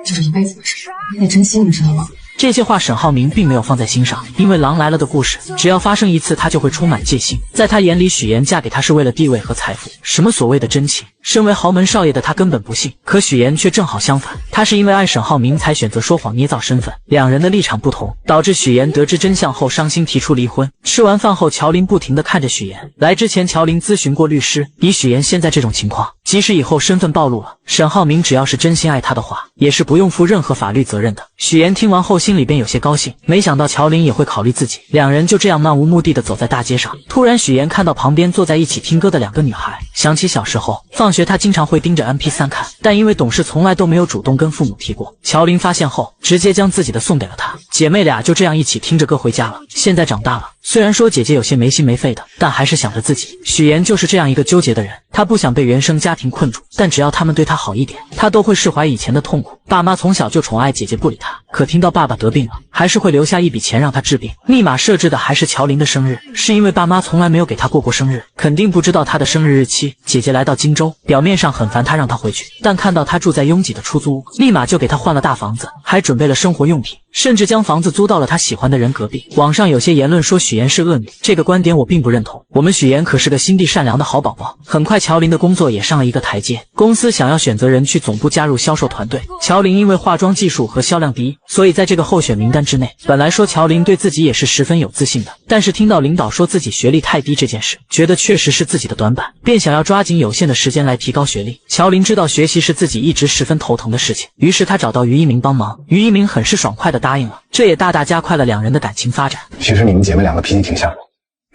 Speaker 16: 这是一辈子的事，你得珍惜，你知道吗？
Speaker 6: 这些话沈浩明并没有放在心上，因为狼来了的故事只要发生一次，他就会充满戒心。在他眼里，许岩嫁给他是为了地位和财富，什么所谓的真情，身为豪门少爷的他根本不信。可许岩却正好相反，他是因为爱沈浩明才选择说谎捏造身份，两人的立场不同，导致许岩得知真相后伤心提出离婚。吃完饭后，乔琳不停地看着许岩。来之前，乔琳咨询过律师，以许岩现在这种情况，即使以后身份暴露了，沈浩明只要是真心爱他的话，也是不用负任何法律责任的。许岩听完后心里边有些高兴，没想到乔琳也会考虑自己。两人就这样漫无目的地走在大街上，突然许岩看到旁边坐在一起听歌的2个女孩，想起小时候放学他经常会盯着 MP3 看，但因为懂事从来都没有主动跟父母提过。乔琳发现后直接将自己的送给了他。姐妹俩就这样一起听着歌回家了。现在长大了，虽然说姐姐有些没心没肺的，但还是想着自己。许妍就是这样一个纠结的人，她不想被原生家庭困住，但只要他们对她好一点，她都会释怀以前的痛苦。爸妈从小就宠爱姐姐不理她，可听到爸爸得病了，还是会留下一笔钱让她治病。密码设置的还是乔林的生日，是因为爸妈从来没有给她过生日，肯定不知道她的生日日期。姐姐来到荆州，表面上很烦她让她回去，但看到她住在拥挤的出租屋，立马就给她换了大房子，还准备了生活用品，甚至将房子租到了她喜欢的人隔壁。网上有些言论说许妍是恶女，这个观点我并不认同。我们许妍可是个心地善良的好宝宝。很快乔林的工作也上了一个台阶，公司想要选择人去总部加入销售团队。乔林因为化妆技术和销量第一，所以在这个候选名单之内。本来说乔林对自己也是十分有自信的，但是听到领导说自己学历太低这件事，觉得确实是自己的短板，便想要抓紧有限的时间来提高学历。乔林知道学习是自己一直十分头疼的事情，于是他找到于一鸣帮忙，于一鸣很是爽快地答应了，这也大大加快了两人的感情发展。
Speaker 17: 其实你们姐妹两个脾气挺像的，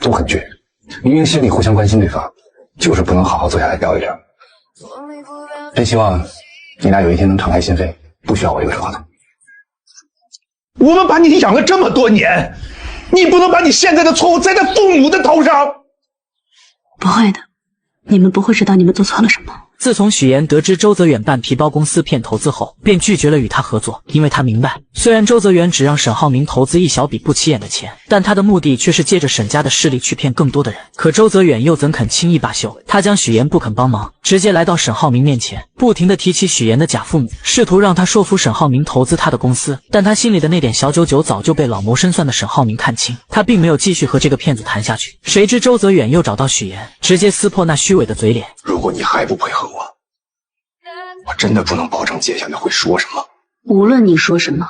Speaker 17: 都很倔，明明心里互相关心对方，就是不能好好坐下来聊一聊。真希望你俩有一天能敞开心扉，不需要我一个说话筒。
Speaker 10: 我们把你养了这么多年，你不能把你现在的错误栽在父母的头上。
Speaker 14: 不会的，你们不会知道你们做错了什么。
Speaker 6: 自从许妍得知周泽远办皮包公司骗投资后，便拒绝了与他合作，因为他明白，虽然周泽远只让沈浩明投资一小笔不起眼的钱，但他的目的却是借着沈家的势力去骗更多的人。可周泽远又怎肯轻易罢休？他将许妍不肯帮忙，直接来到沈浩明面前，不停地提起许妍的假父母，试图让他说服沈浩明投资他的公司。但他心里的那点小九九早就被老谋深算的沈浩明看清，他并没有继续和这个骗子谈下去。谁知周泽远又找到许妍，直接撕破那虚伪的嘴脸。
Speaker 17: 如果你还不配合我真的不能保证接下来会说什么。
Speaker 14: 无论你说什么，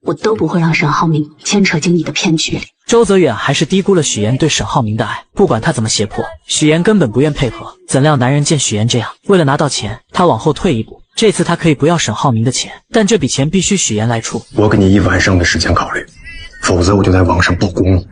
Speaker 14: 我都不会让沈浩明牵扯进你的骗局里。
Speaker 6: 周泽远还是低估了许妍对沈浩明的爱，不管他怎么胁迫，许妍根本不愿配合。怎料男人见许妍这样，为了拿到钱，他往后退一步。这次他可以不要沈浩明的钱，但这笔钱必须许妍来出。
Speaker 17: 我给你1晚上的时间考虑，否则我就在网上曝光你。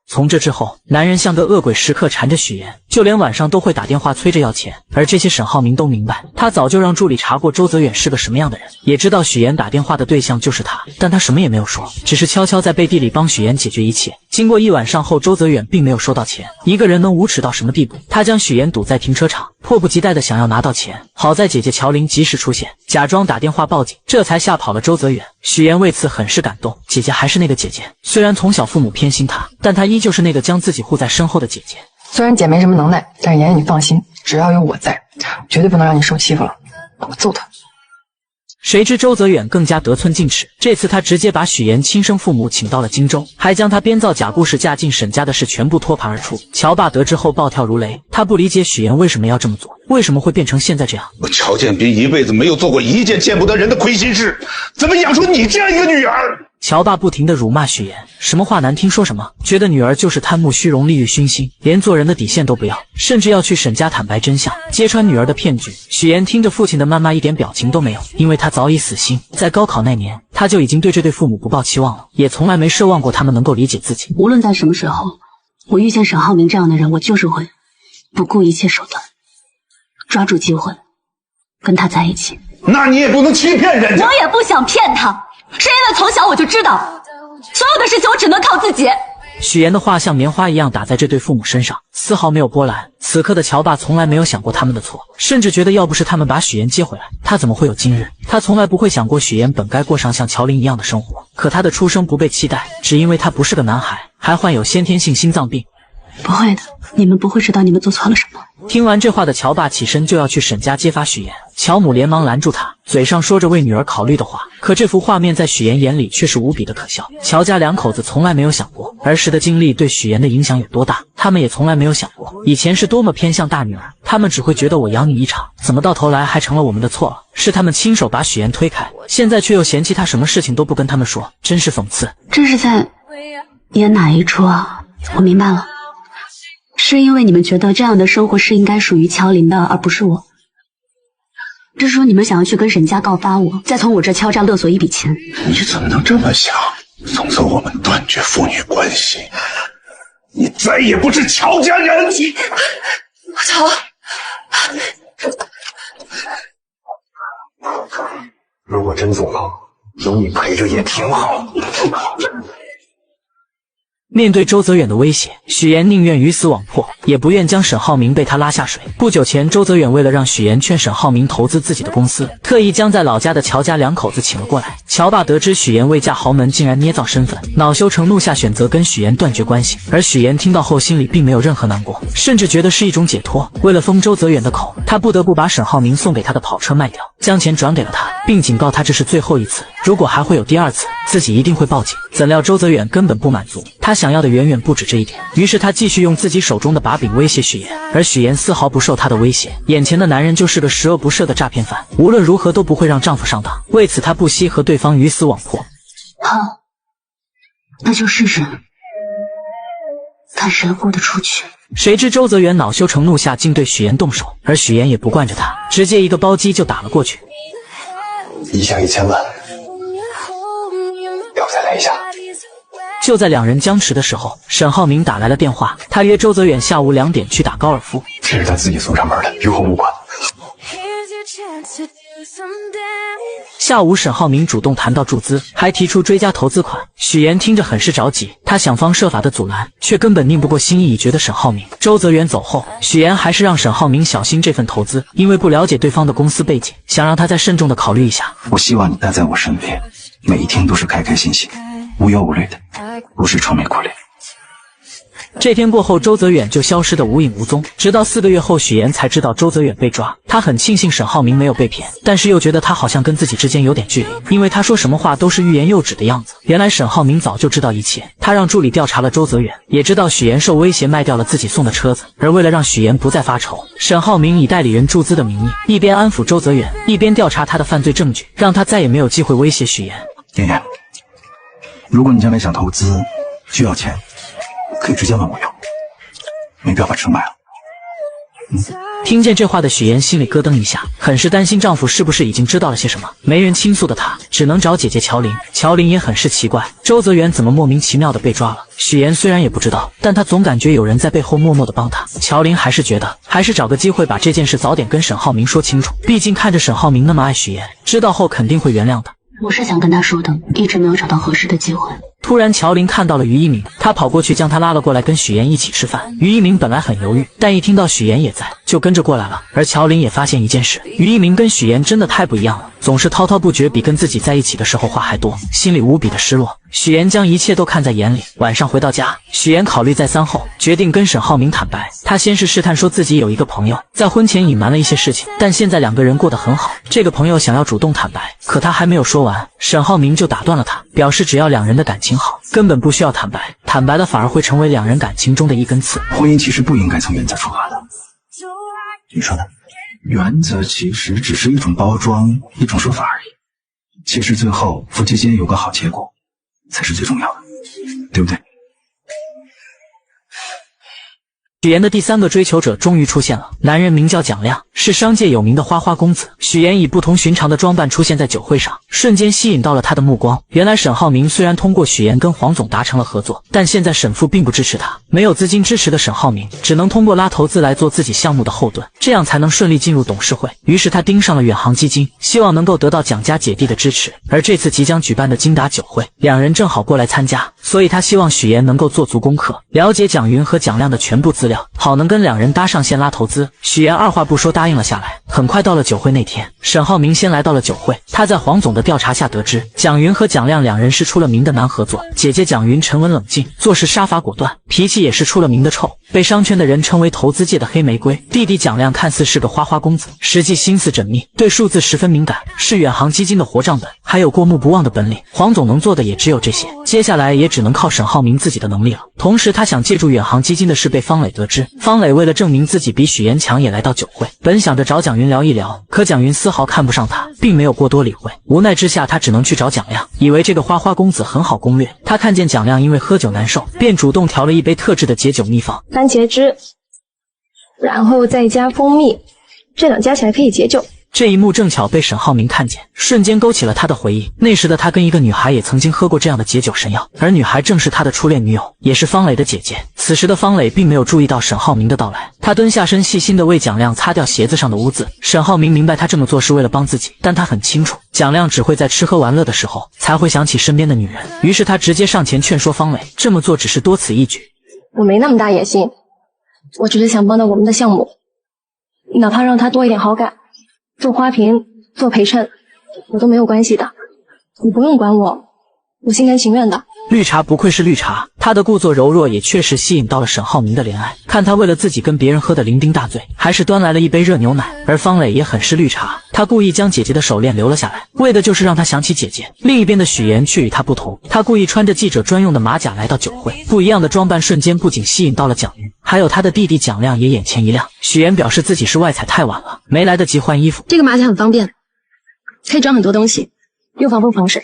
Speaker 6: 从这之后，男人像个恶鬼，时刻缠着许妍，就连晚上都会打电话催着要钱。而这些沈浩明都明白，他早就让助理查过周泽远是个什么样的人，也知道许妍打电话的对象就是他，但他什么也没有说，只是悄悄在背地里帮许妍解决一切。经过1晚上后，周泽远并没有收到钱。一个人能无耻到什么地步？他将许妍堵在停车场，迫不及待的想要拿到钱。好在姐姐乔玲及时出现，假装打电话报警，这才吓跑了周泽远。许妍为此很是感动，姐姐还是那个姐姐，虽然从小父母偏心她，但她依旧是那个将自己护在身后的姐姐。
Speaker 16: 虽然姐没什么能耐，但是妍妍你放心，只要有我在，绝对不能让你受欺负了。我揍她。
Speaker 6: 谁知周泽远更加得寸进尺，这次他直接把许妍亲生父母请到了荆州，还将他编造假故事嫁进沈家的事全部托盘而出。乔爸得知后暴跳如雷，他不理解许妍为什么要这么做，为什么会变成现在这样。
Speaker 10: 我乔建斌一辈子没有做过一件见不得人的亏心事，怎么养出你这样一个女儿？
Speaker 6: 乔爸不停地辱骂许妍，什么话难听说什么，觉得女儿就是贪慕虚荣、利欲熏心，连做人的底线都不要，甚至要去沈家坦白真相，揭穿女儿的骗局。许妍听着父亲的谩骂一点表情都没有，因为她早已死心。在高考那年，她就已经对这对父母不抱期望了，也从来没奢望过他们能够理解自己。
Speaker 14: 无论在什么时候，我遇见沈浩明这样的人，我就是会不顾一切手段，抓住机会跟他在一起。
Speaker 10: 那你也不能欺骗人家。
Speaker 14: 我也不想骗他，是因为从小我就知道，所有的事情我只能靠自己。
Speaker 6: 许妍的话像棉花一样打在这对父母身上，丝毫没有波澜。此刻的乔爸从来没有想过他们的错，甚至觉得要不是他们把许妍接回来，他怎么会有今日？他从来不会想过许妍本该过上像乔玲一样的生活，可他的出生不被期待，只因为他不是个男孩，还患有先天性心脏病。
Speaker 14: 不会的，你们不会知道你们做错了什么。
Speaker 6: 听完这话的乔爸起身就要去沈家揭发许妍，乔母连忙拦住他，嘴上说着为女儿考虑的话，可这幅画面在许妍眼里却是无比的可笑。乔家两口子从来没有想过儿时的经历对许妍的影响有多大，他们也从来没有想过以前是多么偏向大女儿，他们只会觉得我养你一场，怎么到头来还成了我们的错了？是他们亲手把许妍推开，现在却又嫌弃她什么事情都不跟他们说，真是讽刺。
Speaker 14: 这是在演哪一出啊？我明白了，是因为你们觉得这样的生活是应该属于乔林的，而不是我。这是说你们想要去跟沈家告发我，再从我这敲诈勒索一笔钱。
Speaker 17: 你怎么能这么想？从此我们断绝父女关系，你再也不是乔家人。
Speaker 16: 乔，
Speaker 17: 如果真做梦，
Speaker 13: 有你陪着也挺好。
Speaker 6: 面对周泽远的威胁，许岩宁愿鱼死网破，也不愿将沈浩明被他拉下水。不久前，周泽远为了让许岩劝沈浩明投资自己的公司，特意将在老家的乔家两口子请了过来。乔爸得知许岩未嫁豪门，竟然捏造身份，恼羞成怒下选择跟许岩断绝关系。而许岩听到后，心里并没有任何难过，甚至觉得是一种解脱。为了封周泽远的口，他不得不把沈浩明送给他的跑车卖掉，将钱转给了他，并警告他这是最后一次，如果还会有第二次，自己一定会报警。怎料周泽远根本不满足，他想要的远远不止这一点。于是他继续用自己手中的把柄威胁许岩，而许岩丝毫不受他的威胁。眼前的男人就是个十恶不赦的诈骗犯，无论如何都不会让丈夫上当。为此，他不惜和对方鱼死网破。
Speaker 14: 好，那就试试，看谁豁得出去。
Speaker 6: 谁知周泽远恼羞成怒下，竟对许岩动手，而许岩也不惯着他，直接一个包击就打了过去。
Speaker 13: 一下1000万，要不再来一下？
Speaker 6: 就在两人僵持的时候，沈浩明打来了电话，他约周泽远下午2点去打高尔夫。
Speaker 13: 这是他自己送上门的，与我无关。
Speaker 6: 下午，沈浩明主动谈到注资，还提出追加投资款。许岩听着很是着急，他想方设法的阻拦，却根本拧不过心意已决的沈浩明。周泽远走后，许岩还是让沈浩明小心这份投资，因为不了解对方的公司背景，想让他再慎重的考虑一下。
Speaker 1: 我希望你待在我身边，每一天都是开开心心、无忧无虑的，不是愁眉苦脸。
Speaker 6: 这天过后，周泽远就消失得无影无踪，直到4个月后，许岩才知道周泽远被抓。他很庆幸沈浩明没有被骗，但是又觉得他好像跟自己之间有点距离，因为他说什么话都是欲言又止的样子。原来沈浩明早就知道一切，他让助理调查了周泽远，也知道许岩受威胁卖掉了自己送的车子。而为了让许岩不再发愁，沈浩明以代理人注资的名义，一边安抚周泽远，一边调查他的犯罪证据，让他再也没有机会威胁许岩。
Speaker 1: 妍妍，如果你将来想投资，需要钱，可以直接问我要，没必要把车卖了。
Speaker 6: 听见这话的许岩心里咯噔一下，很是担心丈夫是不是已经知道了些什么。没人倾诉的她，只能找姐姐乔琳。乔琳也很是奇怪，周泽远怎么莫名其妙的被抓了。许岩虽然也不知道，但他总感觉有人在背后默默的帮他。乔琳还是觉得，还是找个机会把这件事早点跟沈浩明说清楚。毕竟看着沈浩明那么爱许岩，知道后肯定会原谅的。
Speaker 14: 我是想跟他说的，一直没有找到合适的机会。
Speaker 6: 突然，乔琳看到了于一鸣，她跑过去将他拉了过来，跟许岩一起吃饭。于一鸣本来很犹豫，但一听到许岩也在，就跟着过来了。而乔琳也发现一件事，于一鸣跟许岩真的太不一样了，总是滔滔不绝，比跟自己在一起的时候话还多，心里无比的失落。许岩将一切都看在眼里。晚上回到家，许岩考虑再三后，决定跟沈浩明坦白。他先是试探说自己有一个朋友，在婚前隐瞒了一些事情，但现在两个人过得很好。这个朋友想要主动坦白，可他还没有说完，沈浩明就打断了他，表示只要两人的感情好，根本不需要坦白，坦白了反而会成为两人感情中的一根刺。
Speaker 1: 婚姻其实不应该从原则出发的，你说呢？原则其实只是一种包装，一种说法而已。其实最后夫妻间有个好结果，才是最重要的，对不对？
Speaker 6: 许岩的第3个追求者终于出现了，男人名叫蒋亮，是商界有名的花花公子。许岩以不同寻常的装扮出现在酒会上，瞬间吸引到了他的目光。原来沈浩明虽然通过许岩跟黄总达成了合作，但现在沈父并不支持他，没有资金支持的沈浩明只能通过拉投资来做自己项目的后盾，这样才能顺利进入董事会。于是他盯上了远航基金，希望能够得到蒋家姐弟的支持。而这次即将举办的金达酒会，两人正好过来参加，所以他希望许岩能够做足功课，了解蒋云和蒋亮的全部资料，好能跟两人搭上线拉投资。许岩二话不说答应了下来。很快到了酒会那天，沈浩明先来到了酒会，他在黄总的调查下得知，蒋云和蒋亮两人是出了名的难合作。姐姐蒋云沉稳冷静，做事杀伐果断，脾气也是出了名的臭，被商圈的人称为投资界的黑玫瑰。弟弟蒋亮看似是个花花公子，实际心思缜密，对数字十分敏感，是远航基金的活账本，还有过目不忘的本领。黄总能做的也只有这些，接下来也只能靠沈浩明自己的能力了。同时他想借助远航基金的事被方磊得知，方磊为了证明自己比许岩强，也来到酒会，本想着找蒋云聊一聊，可蒋云丝毫看不上他，并没有过多理会。无奈之下，他只能去找蒋亮，以为这个花花公子很好攻略。他看见蒋亮因为喝酒难受，便主动调了一杯特制的解酒秘方，
Speaker 19: 番茄汁，然后再加蜂蜜，这两加起来可以解酒。
Speaker 6: 这一幕正巧被沈浩明看见，瞬间勾起了他的回忆。那时的他跟一个女孩也曾经喝过这样的解酒神药，而女孩正是他的初恋女友，也是方磊的姐姐。此时的方磊并没有注意到沈浩明的到来，他蹲下身细心地为蒋亮擦掉鞋子上的污渍。沈浩明明白他这么做是为了帮自己，但他很清楚蒋亮只会在吃喝玩乐的时候才会想起身边的女人，于是他直接上前劝说方磊，这么做只是多此一举。
Speaker 16: 我没那么大野心，我只是想帮到我们的项目，哪怕让他多一点好感，做花瓶做陪衬我都没有关系的，你不用管我，我心甘情愿的。
Speaker 6: 绿茶不愧是绿茶，她的故作柔弱也确实吸引到了沈浩明的怜爱。看他为了自己跟别人喝得酩酊大醉，还是端来了一杯热牛奶。而方磊也很是绿茶，他故意将姐姐的手链留了下来，为的就是让她想起姐姐。另一边的许妍却与他不同，他故意穿着记者专用的马甲来到酒会，不一样的装扮瞬间不仅吸引到了蒋云，还有他的弟弟蒋亮也眼前一亮。许妍表示自己是外采太晚了，没来得及换衣服。
Speaker 16: 这个马甲很方便，可以装很多东西，又防风防水。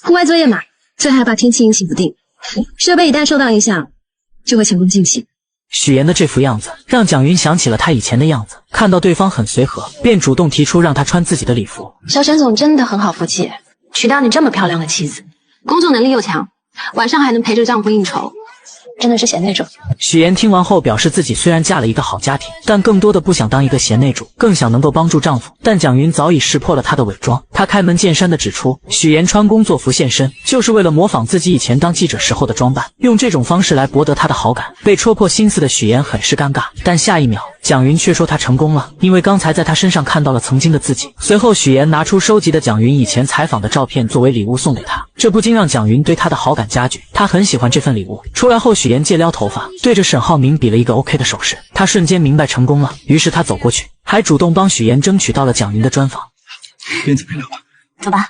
Speaker 16: 户外作业嘛，最害怕天气阴晴不定，设备一旦受到影响，就会前功尽弃。
Speaker 6: 许妍的这副样子让蒋云想起了他以前的样子，看到对方很随和，便主动提出让他穿自己的礼服。
Speaker 14: 小沈总真的很好福气，娶到你这么漂亮的妻子，工作能力又强，晚上还能陪着丈夫应酬，真的是贤内助。
Speaker 6: 许妍听完后表示自己虽然嫁了一个好家庭，但更多的不想当一个贤内助，更想能够帮助丈夫。但蒋云早已识破了她的伪装，她开门见山地指出，许妍穿工作服现身，就是为了模仿自己以前当记者时候的装扮，用这种方式来博得她的好感。被戳破心思的许妍很是尴尬，但下一秒蒋云却说她成功了，因为刚才在她身上看到了曾经的自己。随后许妍拿出收集的蒋云以前采访的照片作为礼物送给她，这不禁让蒋云对她的好感加剧，她很喜欢这份礼物。出来后许妍借撩头发，对着沈浩明比了一个 OK 的手势，他瞬间明白成功了，于是他走过去，还主动帮许妍争取到了蒋云的专访。
Speaker 1: 边走边聊吧。
Speaker 14: 走吧。